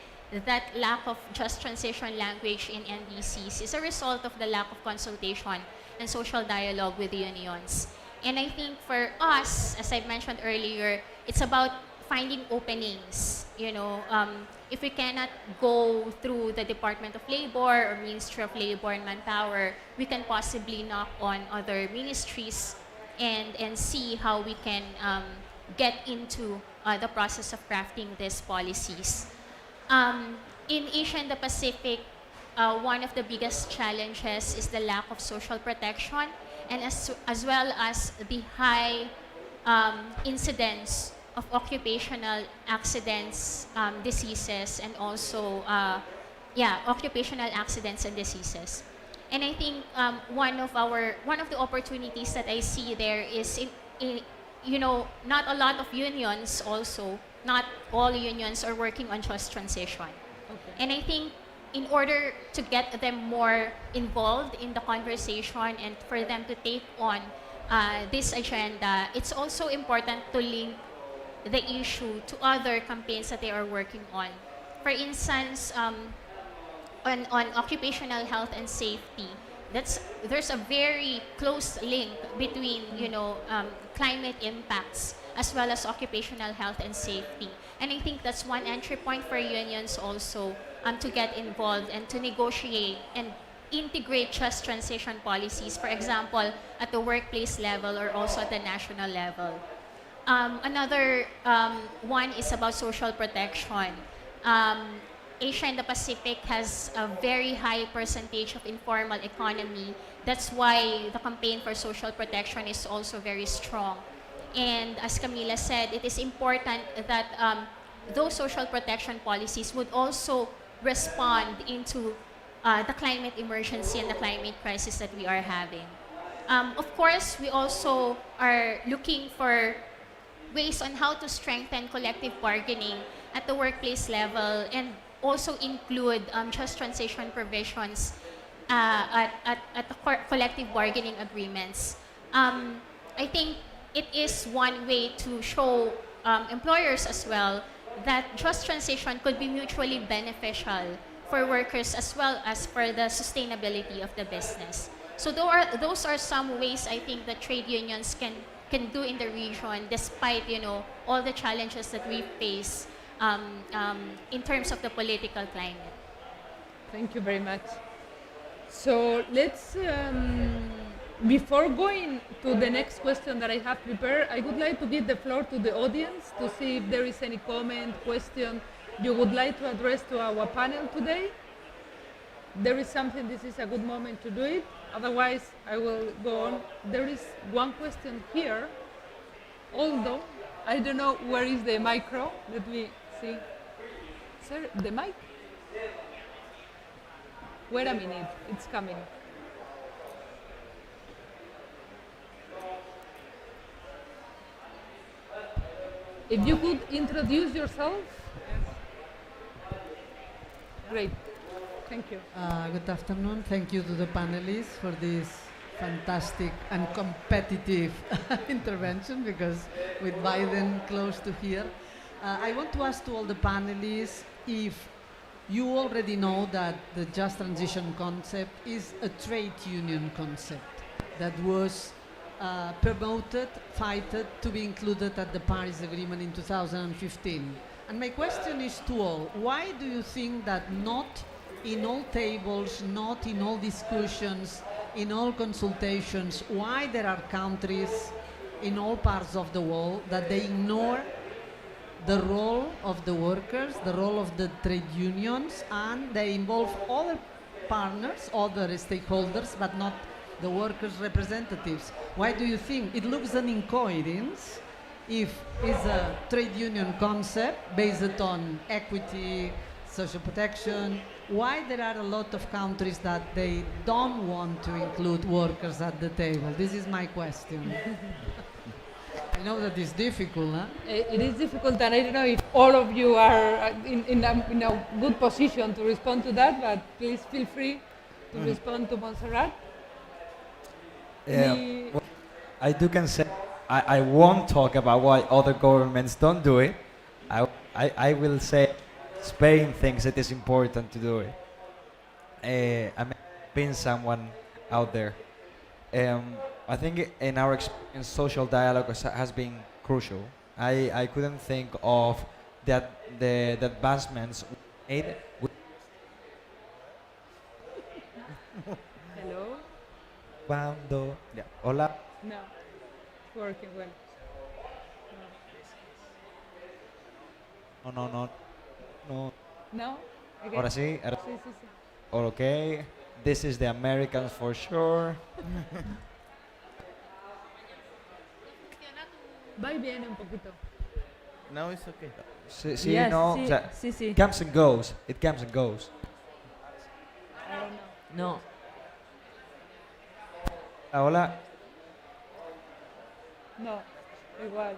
that lack of just transition language in NDCs is a result of the lack of consultation and social dialogue with the unions. And I think for us, as I mentioned earlier, it's about finding openings. If we cannot go through the Department of Labor or Ministry of Labor and Manpower, we can possibly knock on other ministries and see how we can get into the process of crafting these policies. In Asia and the Pacific, one of the biggest challenges is the lack of social protection, and as well as the high incidence of occupational accidents, diseases, and also occupational accidents and diseases. And I think one of the opportunities that I see there is not a lot of unions also. Not all unions are working on just transition. Okay. And I think in order to get them more involved in the conversation and for them to take on this agenda, it's also important to link the issue to other campaigns that they are working on. For instance, on occupational health and safety, there's a very close link between climate impacts as well as occupational health and safety. And I think that's one entry point for unions also to get involved and to negotiate and integrate just transition policies, for example, at the workplace level or also at the national level. Another one is about social protection. Asia and the Pacific has a very high percentage of informal economy. That's why the campaign for social protection is also very strong. And as Camila said, it is important that those social protection policies would also respond into the climate emergency and the climate crisis that we are having. Of course, we also are looking for ways on how to strengthen collective bargaining at the workplace level and also include just transition provisions at the collective bargaining agreements. I think it is one way to show employers as well that just transition could be mutually beneficial for workers as well as for the sustainability of the business. So those are some ways I think that trade unions can do in the region despite all the challenges that we face in terms of the political climate. Thank you very much. So let's, before going to the next question that I have prepared, I would like to give the floor to the audience to see if there is any comment, question you would like to address to our panel today. There is something, this is a good moment to do it. Otherwise, I will go on. There is one question here, although I don't know where is the micro. Let me see. Sir, the mic? Wait a minute, it's coming. If you could introduce yourself. Great, thank you. Good afternoon. Thank you to the panelists for this fantastic and competitive intervention, because with Biden close to here. I want to ask to all the panelists if you already know that the just transition concept is a trade union concept that was promoted, fighted to be included at the Paris Agreement in 2015. And my question is to all, why do you think that not in all tables, not in all discussions, in all consultations, why there are countries in all parts of the world that they ignore the role of the workers, the role of the trade unions, and they involve other partners, other stakeholders, but not the workers' representatives? Why do you think it looks an incoherence if it's a trade union concept based on equity, social protection? Why there are a lot of countries that they don't want to include workers at the table? This is my question. I know that it's difficult, huh? It is difficult, and I don't know if all of you are in a good position to respond to that, but please feel free to respond to Montserrat. Well, can say I won't talk about why other governments don't do it. I will say Spain thinks it is important to do it. I mean, being someone out there. I think in our experience, social dialogue has been crucial. I couldn't think of the advancements made. Hello? Cuando. Yeah. Hola. No, it's working well. No. No? Again? Ahora sí. Sí, sí, sí. Okay. This is the Americans for sure. Va y viene un poquito. Now it's okay. Sí, Yes, no. sí, O sea, sí, sí. it comes and goes. It comes and goes. I don't know. No. Hola. No, igual.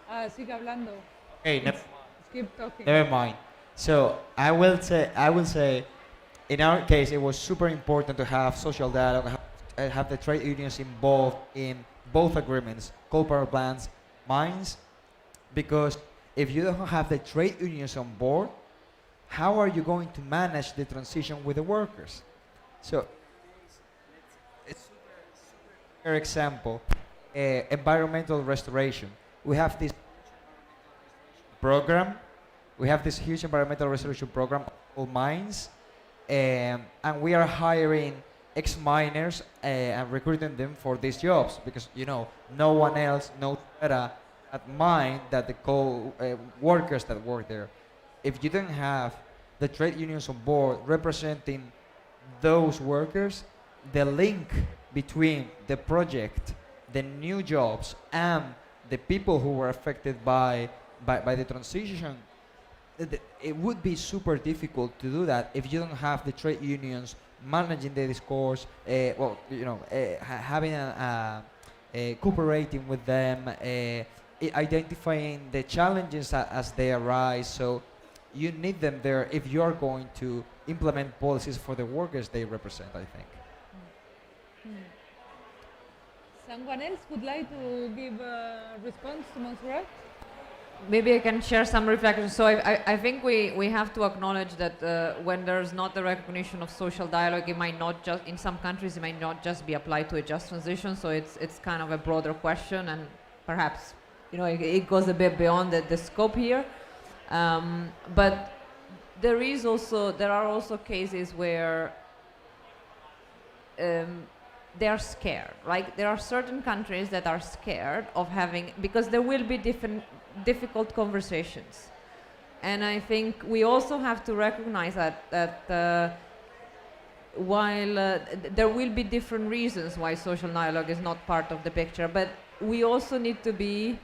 Ah, sigue hablando. Hey, Keep talking. never mind. So I will say, in our case, it was super important to have social dialogue, have the trade unions involved in both agreements, coal power plants, mines, because if you don't have the trade unions on board, how are you going to manage the transition with the workers? So, it's super example, environmental restoration. We have this program. We have this huge environmental restoration program of mines, and we are hiring ex-miners and recruiting them for these jobs because no one else knows better at mine than the coal workers that work there. If you don't have the trade unions on board representing those workers, the link between the project, the new jobs, and the people who were affected by the transition, it would be super difficult to do that if you don't have the trade unions managing the discourse, having cooperating with them, identifying the challenges as they arise. So you need them there if you are going to implement policies for the workers they represent, I think. Someone else would like to give a response to Montserrat? Maybe I can share some reflections. So I think we have to acknowledge that when there's not the recognition of social dialogue, it might not just, in some countries, it might not just be applied to a just transition. So it's kind of a broader question, and perhaps, you know, it goes a bit beyond the scope here. But there are also cases where they are scared, right? There are certain countries that are scared of having, because there will be difficult conversations. And I think we also have to recognize that while there will be different reasons why social dialogue is not part of the picture, but we also need to be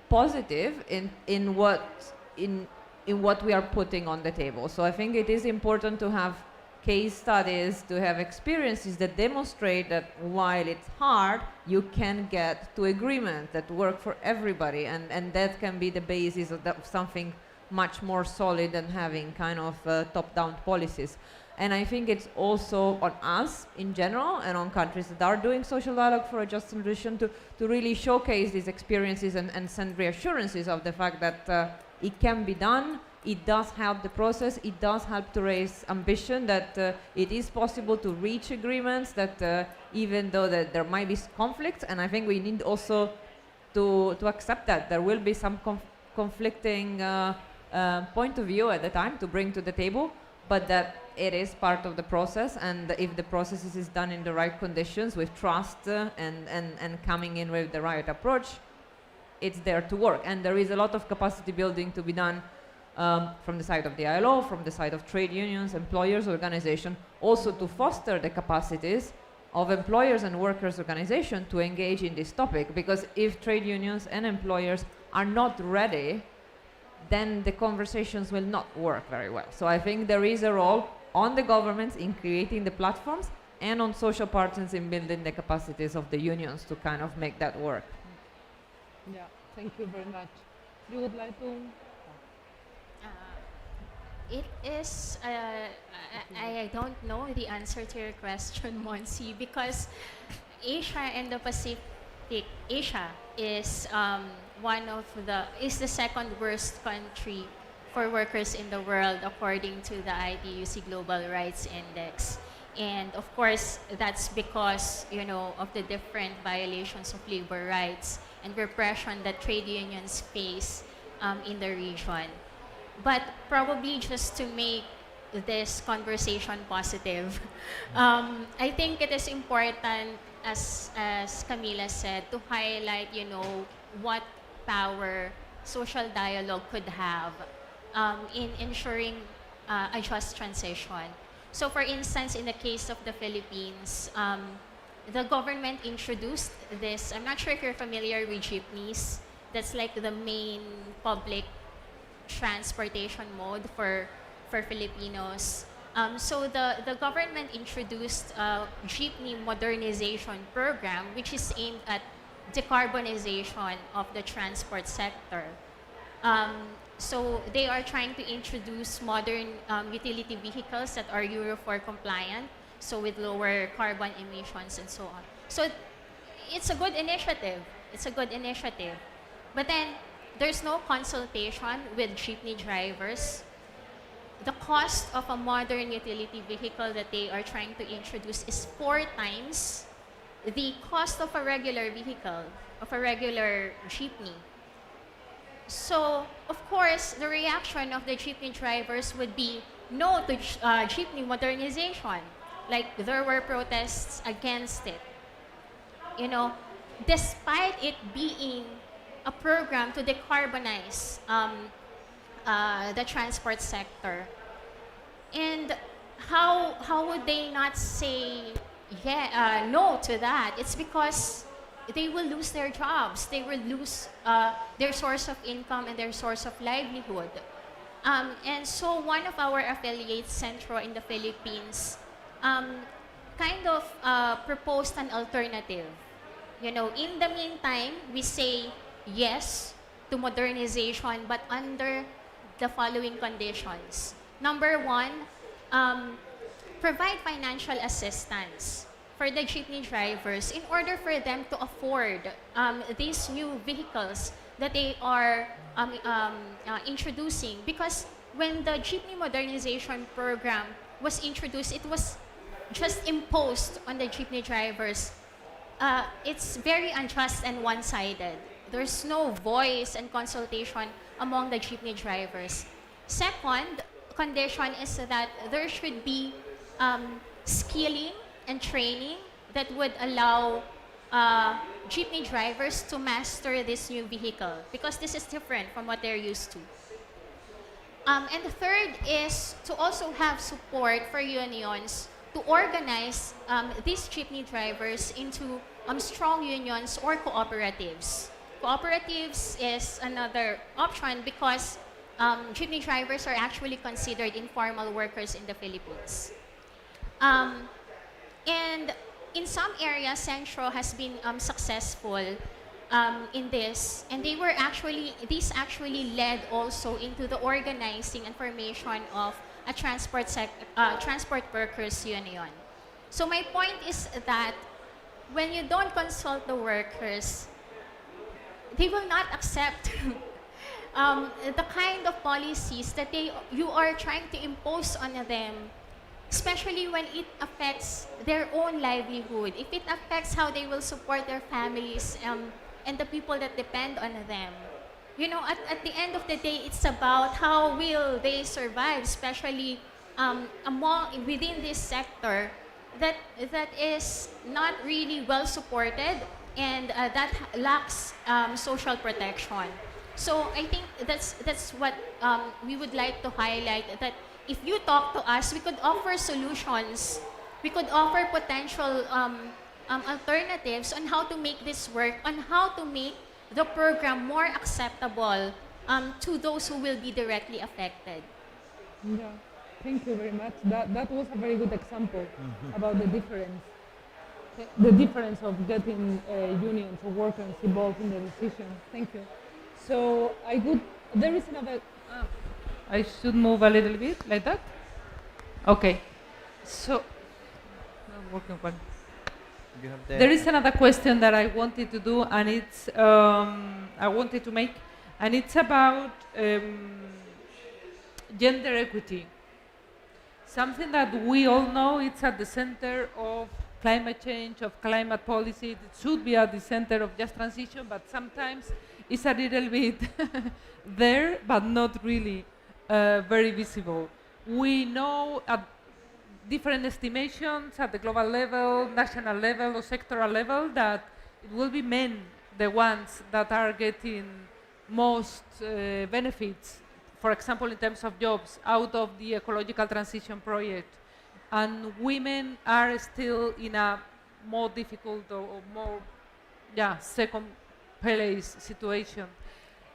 positive in what we are putting on the table. So I think it is important to have case studies, to have experiences that demonstrate that while it's hard, you can get to agreement that work for everybody, and that can be the basis of something much more solid than having kind of top-down policies. And I think it's also on us in general and on countries that are doing social dialogue for a just transition to really showcase these experiences and send reassurances of the fact that it can be done. It does help the process. It does help to raise ambition, that it is possible to reach agreements, that even though that there might be conflicts, and I think we need also to accept that there will be some conflicting point of view at the time to bring to the table, but that it is part of the process, and if the process is done in the right conditions with trust and coming in with the right approach, it's there to work. And there is a lot of capacity building to be done from the side of the ILO, from the side of trade unions, employers, organization, also to foster the capacities of employers and workers' organization to engage in this topic. Because if trade unions and employers are not ready, then the conversations will not work very well. So I think there is a role on the governments in creating the platforms and on social partners in building the capacities of the unions to kind of make that work. Yeah, thank you very much. You would like to? It is, I don't know the answer to your question, Monsi, because Asia and the Pacific, Asia is is the second worst country for workers in the world according to the ITUC Global Rights Index. And of course, that's because, you know, of the different violations of labor rights and repression that trade unions face in the region. But probably just to make this conversation positive, I think it is important, as Camila said, to highlight, you know, what power social dialogue could have in ensuring a just transition. So for instance, in the case of the Philippines, the government introduced this, I'm not sure if you're familiar with jeepneys, that's like the main public transportation mode for Filipinos. So the government introduced a jeepney modernization program, which is aimed at decarbonization of the transport sector. So they are trying to introduce modern utility vehicles that are Euro 4 compliant, so with lower carbon emissions and so on. So it's a good initiative. It's a good initiative. But then there's no consultation with jeepney drivers. The cost of a modern utility vehicle that they are trying to introduce is 4 times the cost of a regular vehicle, of a regular jeepney. So, of course, the reaction of the jeepney drivers would be no to jeepney modernization. Like, there were protests against it. You know, despite it being a program to decarbonize the transport sector. And how would they not say no to that? It's because they will lose their jobs. They will lose their source of income and their source of livelihood. And so one of our affiliates, Centro in the Philippines, kind of proposed an alternative. You know, in the meantime, we say yes to modernization, but under the following conditions. Number one, provide financial assistance for the jeepney drivers in order for them to afford these new vehicles that they are introducing. Because when the jeepney modernization program was introduced, it was just imposed on the jeepney drivers. It's very unjust and one-sided. There's no voice and consultation among the jeepney drivers. Second condition is that there should be skilling and training that would allow jeepney drivers to master this new vehicle, because this is different from what they're used to. And the third is to also have support for unions to organize these jeepney drivers into strong unions or cooperatives. Cooperatives is another option because jeepney drivers are actually considered informal workers in the Philippines. And in some areas, Centro has been successful in this, and these actually led also into the organizing and formation of a transport workers union. So my point is that when you don't consult the workers, they will not accept the kind of policies that you are trying to impose on them, especially when it affects their own livelihood, if it affects how they will support their families and the people that depend on them. You know, at the end of the day, it's about how will they survive, especially within this sector that is not really well supported and that lacks social protection. So I think that's what we would like to highlight, that if you talk to us, we could offer solutions. We could offer potential alternatives on how to make this work, on how to make the program more acceptable to those who will be directly affected. Yeah, thank you very much. That was a very good example about the difference of getting unions or workers involved in the decision. Thank you. So there is another, I should move a little bit like that. Okay. So, not working well. There is another question that I wanted to do, and it's I wanted to make, and it's about gender equity. Something that we all know it's at the center of climate change, of climate policy. It should be at the center of just transition, but sometimes it's a little bit there, but not really very visible. We know at different estimations at the global level, national level, or sectoral level that it will be men the ones that are getting most benefits, for example, in terms of jobs, out of the ecological transition project. And women are still in a more difficult or more, second place situation.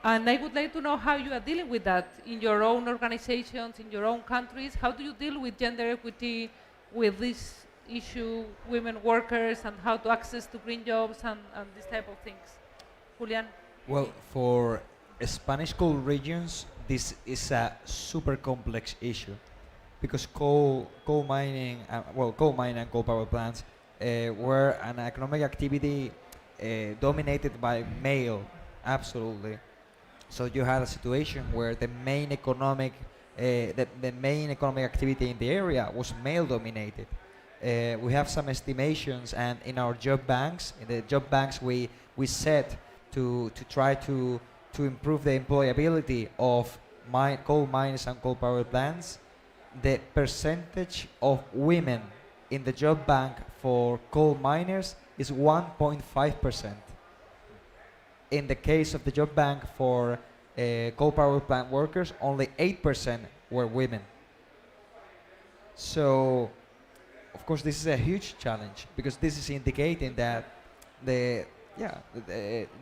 And I would like to know how you are dealing with that in your own organizations, in your own countries. How do you deal with gender equity, with this issue, women workers, and how to access to green jobs and this type of things? Julian? Well, for Spanish coal regions, this is a super complex issue because coal mining and coal power plants were an economic activity dominated by male, absolutely. So you had a situation where the main economic activity in the area was male dominated. We have some estimations, and in our job banks, we set to try to improve the employability of coal mines and coal power plants. The percentage of women in the job bank for coal miners is 1.5%. In the case of the job bank for coal power plant workers, only 8% were women. So, of course, this is a huge challenge because this is indicating that the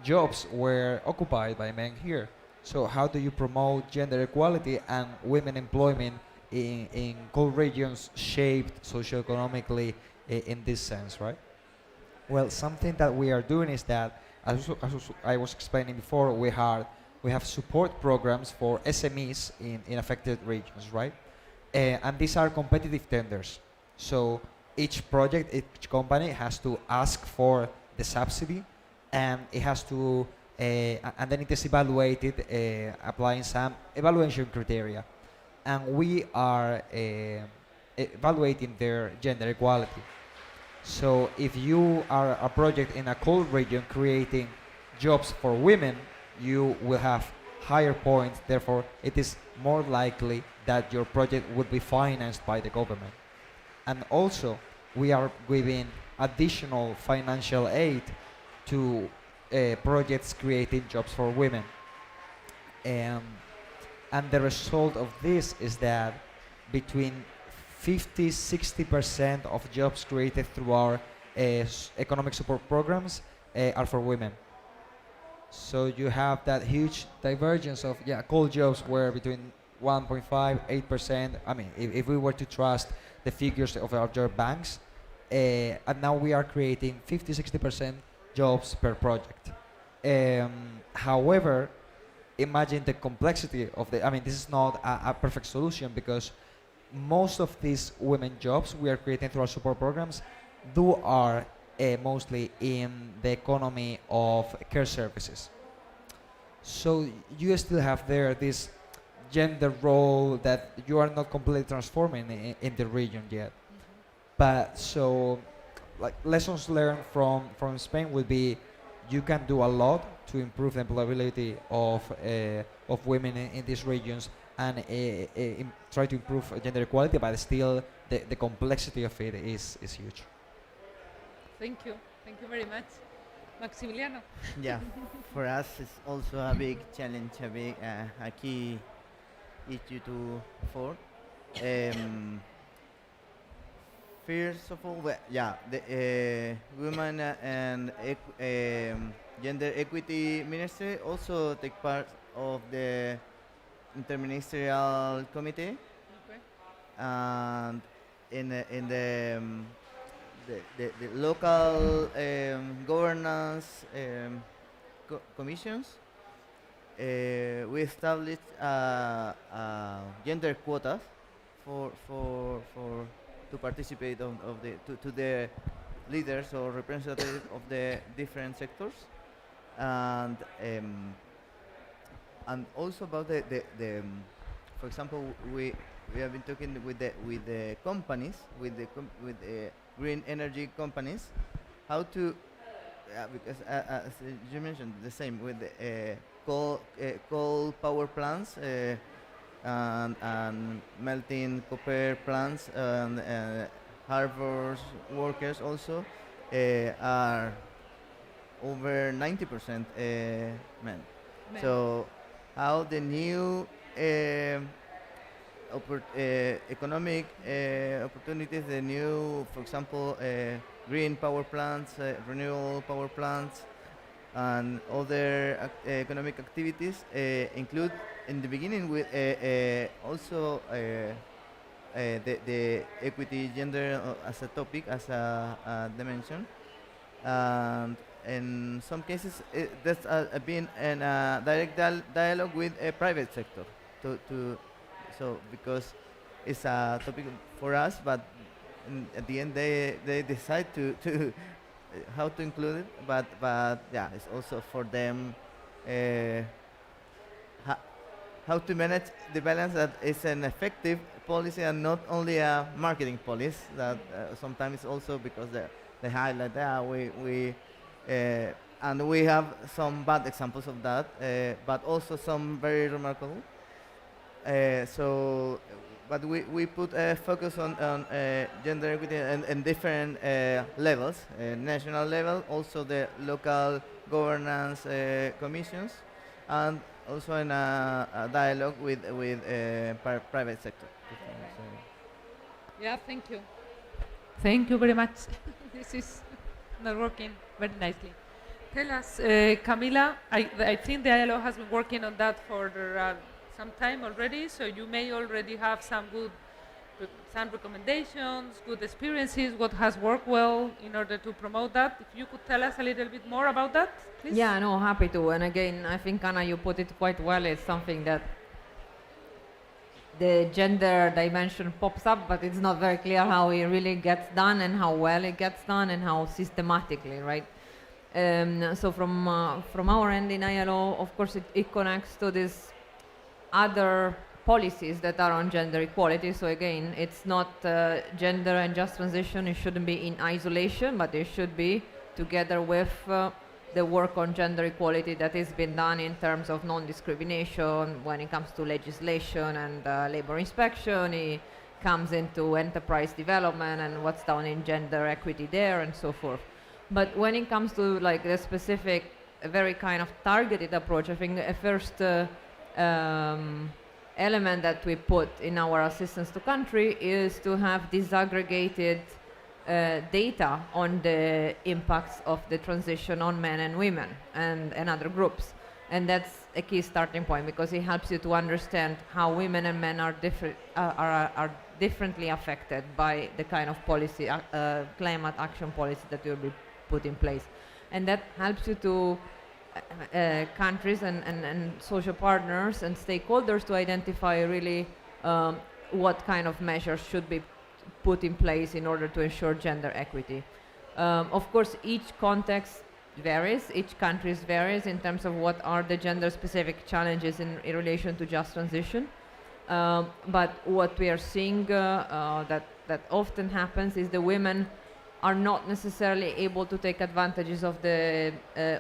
jobs were occupied by men here. So how do you promote gender equality and women employment in coal regions shaped socioeconomically in this sense, right? Well, something that we are doing is that, as I was explaining before, we have support programs for SMEs in affected regions, right? And these are competitive tenders. So each project, each company has to ask for the subsidy, and it has to, and then it is evaluated applying some evaluation criteria. And we are evaluating their gender equality. So if you are a project in a cold region creating jobs for women, you will have higher points. Therefore, it is more likely that your project would be financed by the government. And also, we are giving additional financial aid to projects creating jobs for women. And the result of this is that between 50-60% of jobs created through our economic support programs are for women. So you have that huge divergence of cold jobs where between 1.5-8%. I mean, if we were to trust the figures of our job banks, and now we are creating 50-60% jobs per project. However, imagine the complexity of the. I mean, this is not a perfect solution because most of these women jobs we are creating through our support programs are mostly in the economy of care services. So you still have there this gender role that you are not completely transforming in the region yet. But so, like lessons learned from Spain would be, you can do a lot to improve the employability of women in these regions and try to improve gender equality, but still the complexity of it is huge. Thank you. Thank you very much. Maximiliano. Yeah, for us it's also a big challenge, a key issue to for. First of all, the women and gender equity ministry also take part of the interministerial committee, Okay. and in the local governance commissions, we established gender quotas for to participate of the to the leaders or representatives of the different sectors, and also about for example, we have been talking with the companies, with the green energy companies, how to because as you mentioned, the same with the coal power plants and melting copper plants, and harbors workers also are over 90% men. Men. So how the new economic opportunities, the new, for example, green power plants, renewable power plants, and other economic activities include in the beginning with also the equity gender as a topic, as a dimension, and in some cases there's been in a direct dialogue with a private sector to so because it's a topic for us, but at the end they decide to how to include it, but yeah, it's also for them how to manage the balance that is an effective policy and not only a marketing policy that sometimes also because they highlight that we and we have some bad examples of that, but also some very remarkable. But we put a focus on gender equity and different levels, national level, also the local governance commissions, and also in a dialogue with private sector. Yeah, thank you. Thank you very much. This is not working very nicely. Tell us, Camila, I think the ILO has been working on that for some time already, so you may already have some good some recommendations, good experiences, what has worked well in order to promote that. If you could tell us a little bit more about that, please. Yeah, no, happy to. And again, I think, Anna, you put it quite well. It's something that the gender dimension pops up, but it's not very clear how it really gets done and how well it gets done and how systematically, right? So from our end in ILO, of course, it connects to these other policies that are on gender equality. So again, it's not gender and just transition. It shouldn't be in isolation, but it should be together with the work on gender equality that has been done in terms of non-discrimination when it comes to legislation and labor inspection. It comes into enterprise development and what's done in gender equity there and so forth. But when it comes to like the specific, very kind of targeted approach, I think the first element that we put in our assistance to country is to have disaggregated data on the impacts of the transition on men and women and other groups. And that's a key starting point because it helps you to understand how women and men are differently affected by the kind of policy, climate action policy that will be put in place. And that helps you to countries and social partners and stakeholders to identify really what kind of measures should be put in place in order to ensure gender equity. Of course, each context varies, each country varies in terms of what are the gender-specific challenges in relation to just transition. But what we are seeing that often happens is the women are not necessarily able to take advantages of the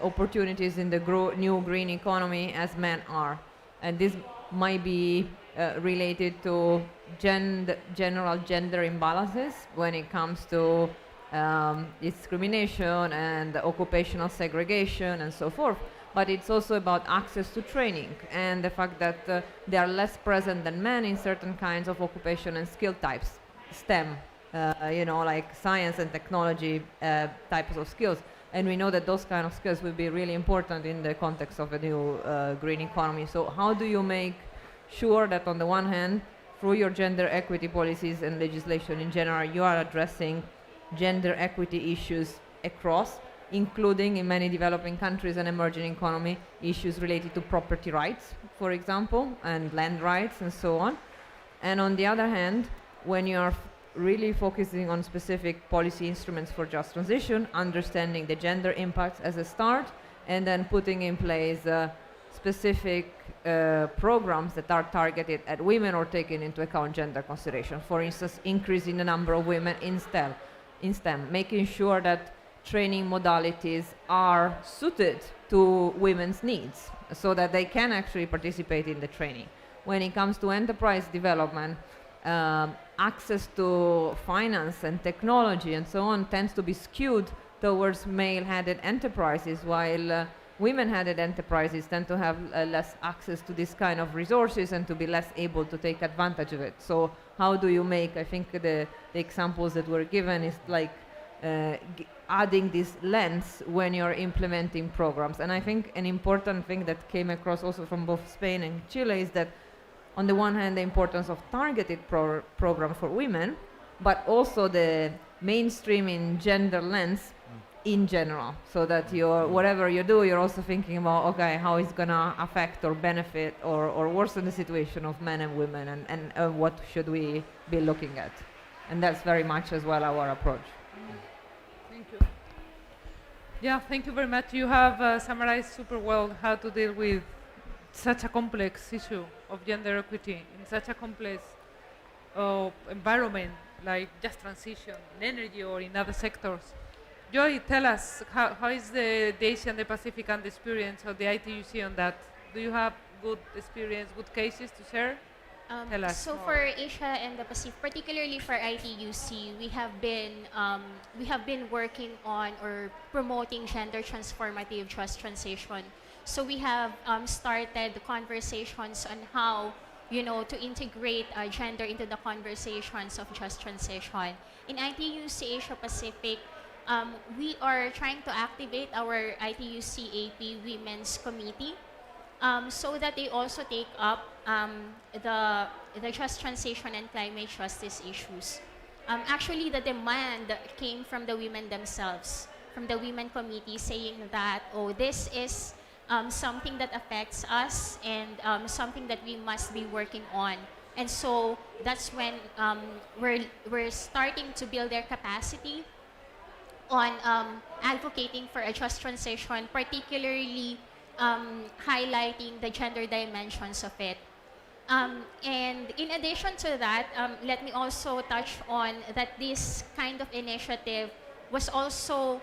opportunities in the new green economy as men are. And this might be related to general gender imbalances when it comes to discrimination and occupational segregation and so forth. But it's also about access to training and the fact that they are less present than men in certain kinds of occupation and skill types, STEM, like science and technology types of skills. And we know that those kind of skills will be really important in the context of a new green economy. So how do you make sure that on the one hand, through your gender equity policies and legislation in general, you are addressing gender equity issues across, including in many developing countries and emerging economy, issues related to property rights, for example, and land rights and so on. And on the other hand, when you are really focusing on specific policy instruments for just transition, understanding the gender impacts as a start, and then putting in place specific programs that are targeted at women or taking into account gender consideration. For instance, increasing the number of women in STEM, making sure that training modalities are suited to women's needs so that they can actually participate in the training. When it comes to enterprise development, access to finance and technology and so on tends to be skewed towards male-headed enterprises, while women-headed enterprises tend to have less access to this kind of resources and to be less able to take advantage of it. So how do you make, I think the examples that were given is like adding this lens when you're implementing programs. And I think an important thing that came across also from both Spain and Chile is that on the one hand, the importance of targeted program for women, but also the mainstreaming gender lens in general, so that whatever you do, you're also thinking about, okay, how it's gonna affect or benefit or worsen the situation of men and women, and what should we be looking at. And that's very much as well our approach. Thank you. Yeah, thank you very much. You have summarized super well how to deal with such a complex issue of gender equity in such a complex environment like just transition in energy or in other sectors. Joy, tell us, how is the Asia and the Pacific and the experience of the ITUC on that? Do you have good experience, good cases to share? Tell us so more. for Asia and the Pacific, particularly for ITUC, we have been working on or promoting gender transformative just transition. So we have started the conversations on how to integrate gender into the conversations of just transition. In ITUC Asia Pacific, we are trying to activate our ITUC AP Women's Committee so that they also take up the just transition and climate justice issues. Actually, the demand came from the women themselves, from the women committee, saying that, oh, this is something that affects us and something that we must be working on. And so that's when we're starting to build their capacity on advocating for a just transition, particularly highlighting the gender dimensions of it. And in addition to that, let me also touch on that this kind of initiative was also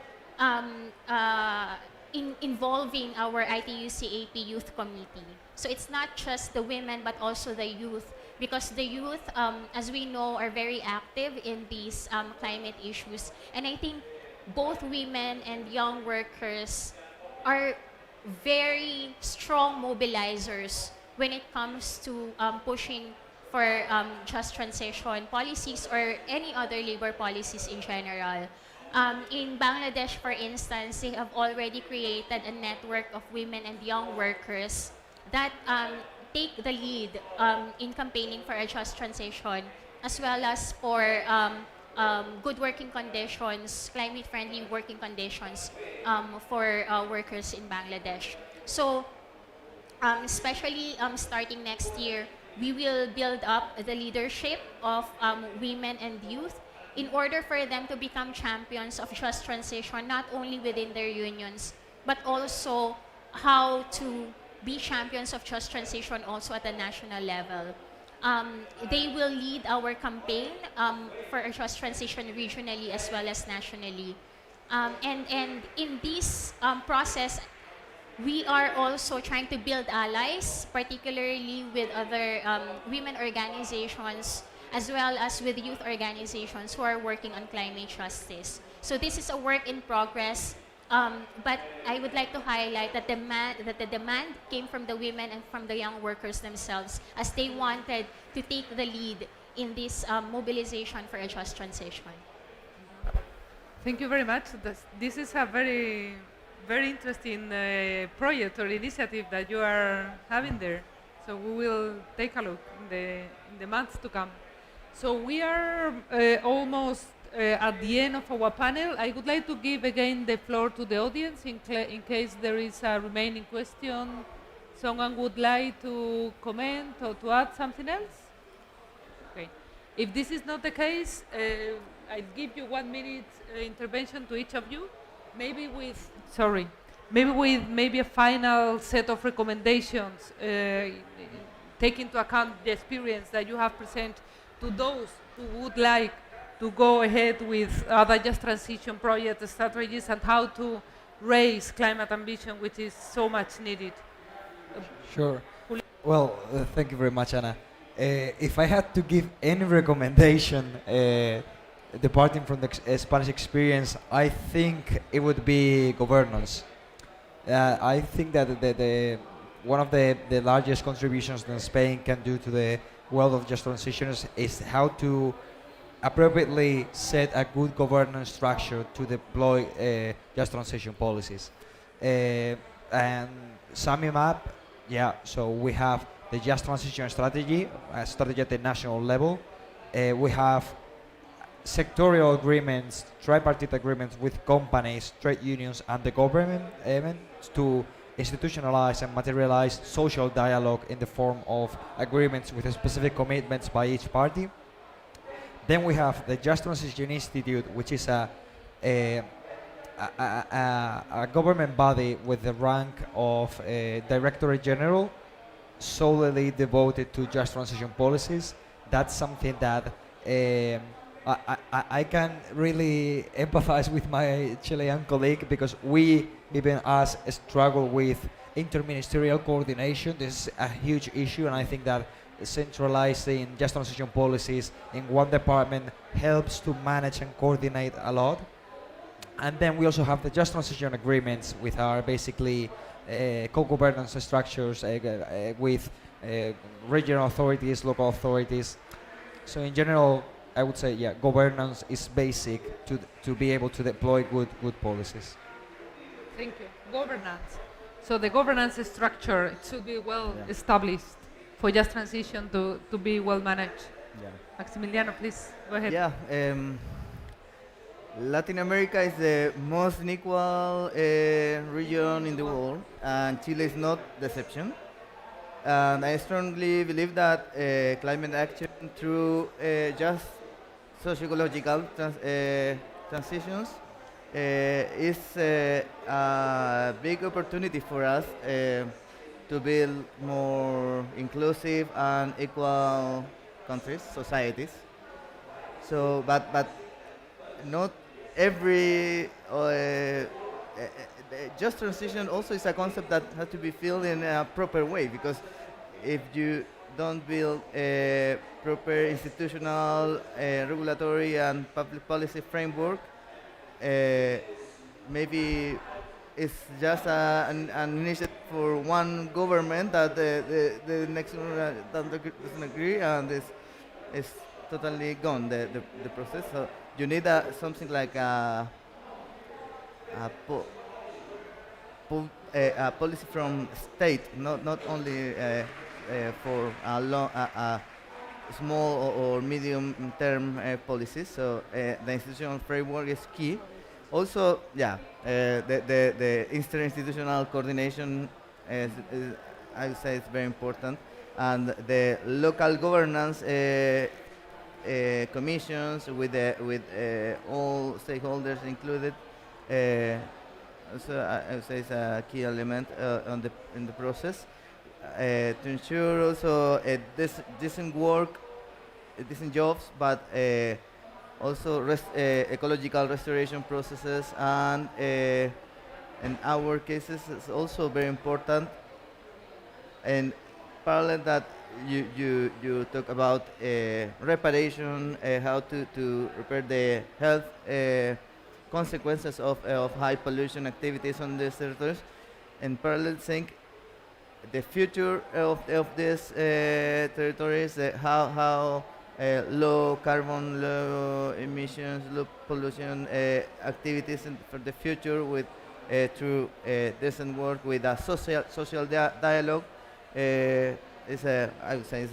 involving our ITUC AP Youth Committee. So it's not just the women, but also the youth, because the youth, as we know, are very active in these climate issues. And I think both women and young workers are very strong mobilizers when it comes to pushing for just transition policies or any other labor policies in general. In Bangladesh, for instance, they have already created a network of women and young workers that take the lead in campaigning for a just transition, as well as for good working conditions, climate-friendly working conditions for workers in Bangladesh. So, especially starting next year, we will build up the leadership of women and youth in order for them to become champions of just transition, not only within their unions, but also how to be champions of just transition also at the national level. They will lead our campaign for a just transition regionally as well as nationally. And in this process, we are also trying to build allies, particularly with other women organizations, as well as with youth organizations who are working on climate justice. So this is a work in progress, but I would like to highlight that the demand came from the women and from the young workers themselves, as they wanted to take the lead in this mobilization for a just transition. Thank you very much. This is a very interesting project or initiative that you are having there. So we will take a look in the months to come. So we are almost at the end of our panel. I would like to give again the floor to the audience in case there is a remaining question. Someone would like to comment or to add something else? Okay. If this is not the case, I'll give you 1 minute intervention to each of you. Maybe with a final set of recommendations, take into account the experience that you have presented to those who would like to go ahead with other just transition project strategies and how to raise climate ambition, which is so much needed. Sure. Well, thank you very much, Anna. If I had to give any recommendation, departing from the Spanish experience, I think it would be governance. I think that one of the largest contributions that Spain can do to the world of just transitions is how to appropriately set a good governance structure to deploy just transition policies. And summing up, so we have the just transition strategy, a strategy at the national level. We have sectorial agreements, tripartite agreements with companies, trade unions, and the government to institutionalize and materialize social dialogue in the form of agreements with specific commitments by each party. Then we have the Just Transition Institute, which is a government body with the rank of Directorate General, solely devoted to just transition policies. That's something that I can really empathize with my Chilean colleague, because we, even us, struggle with interministerial coordination. This is a huge issue, and I think that centralizing just transition policies in one department helps to manage and coordinate a lot. And then we also have the just transition agreements with our basically co-governance structures with regional authorities, local authorities. So in general, I would say, governance is basic to be able to deploy good policies. Thank you. Governance. So the governance structure it should be well Yeah. established for just transition to be well managed. Yeah. Maximiliano, please go ahead. Yeah, Latin America is the most unequal region in the world, and Chile is not the exception. And I strongly believe that climate action through just socio-ecological transitions is a big opportunity for us to build more inclusive and equal countries, societies. So, but not every just transition also is a concept that has to be filled in a proper way, because if you don't build a proper institutional, regulatory and public policy framework, maybe it's just an initiative for one government that the next one doesn't agree, and it's totally gone, the process. So you need something like a policy from state, not only for a small or medium term policies. So the institutional framework is key. Also, yeah, the interinstitutional coordination is I would say it's very important, and the local governance commissions with all stakeholders included. Also, I would say it's a key element in the process to ensure also decent work, decent jobs, but also ecological restoration processes, and in our cases it's also very important. And parallel that you talk about reparation, how to repair the health consequences of high pollution activities on these territories. In parallel, think the future of these territories, how low carbon, low emissions, low pollution activities for the future with through decent work with a social dialogue is I would say is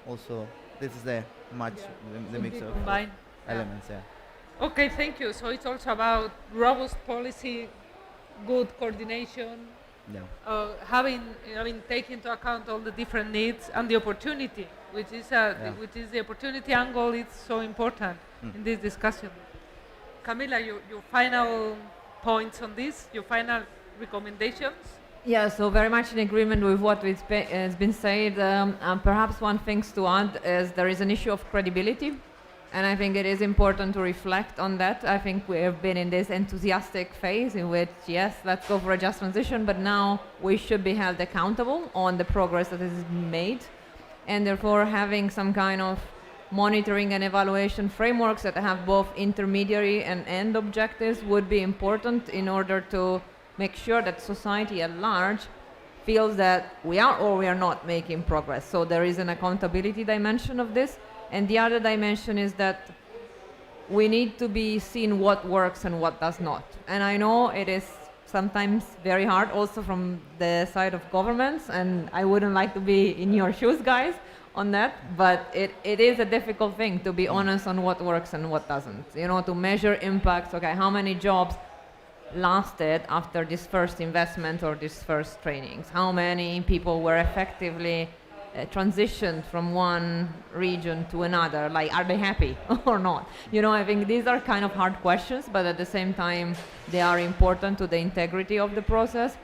also this is the match the Should mix be of combined. Yeah. elements. Yeah. Okay, thank you. So it's also about robust policy, good coordination, Yeah. having take into account all the different needs and the opportunity, which is which is the opportunity angle. It's so important in this discussion. Camila, your final points on this, your final recommendations. Yeah, so very much in agreement with what has been said. And perhaps one thing to add is there is an issue of credibility, and I think it is important to reflect on that. I think we have been in this enthusiastic phase in which, yes, let's go for a just transition, but now we should be held accountable on the progress that has been made, and therefore having some kind of monitoring and evaluation frameworks that have both intermediary and end objectives would be important in order to make sure that society at large feels that we are or we are not making progress. So there is an accountability dimension of this. And the other dimension is that we need to be seeing what works and what does not. And I know it is sometimes very hard also from the side of governments, and I wouldn't like to be in your shoes, guys, on that, but it is a difficult thing to be honest on what works and what doesn't. You know, to measure impacts, okay, how many jobs lasted after this first investment or this first trainings? How many people were effectively transitioned from one region to another? Like, are they happy or not? You know, I think these are kind of hard questions, but at the same time, they are important to the integrity of the process.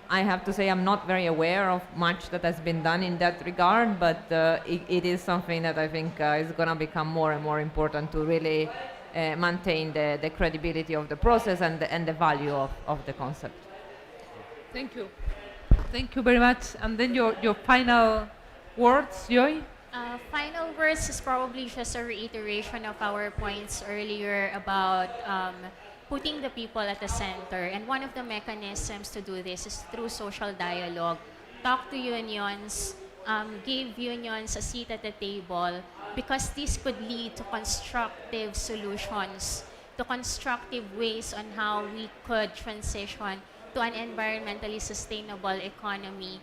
I have to say I'm not very aware of much that has been done in that regard, but it is something that I think is going to become more and more important to really maintain the credibility of the process and the value of the concept. Thank you. Thank you very much. And then your final words, Joy? Final words is probably just a reiteration of our points earlier about putting the people at the center. And one of the mechanisms to do this is through social dialogue. Talk to unions, give unions a seat at the table, because this could lead to constructive solutions, to constructive ways on how we could transition to an environmentally sustainable economy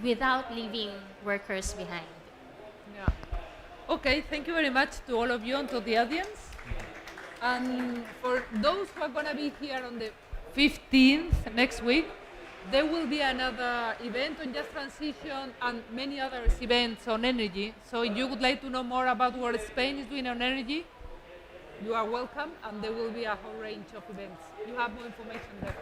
without leaving workers behind. Yeah. Okay, thank you very much to all of you and to the audience. And for those who are going to be here on the 15th next week, there will be another event on just transition and many other events on energy. So if you would like to know more about what Spain is doing on energy, you are welcome, and there will be a whole range of events. You have more information there.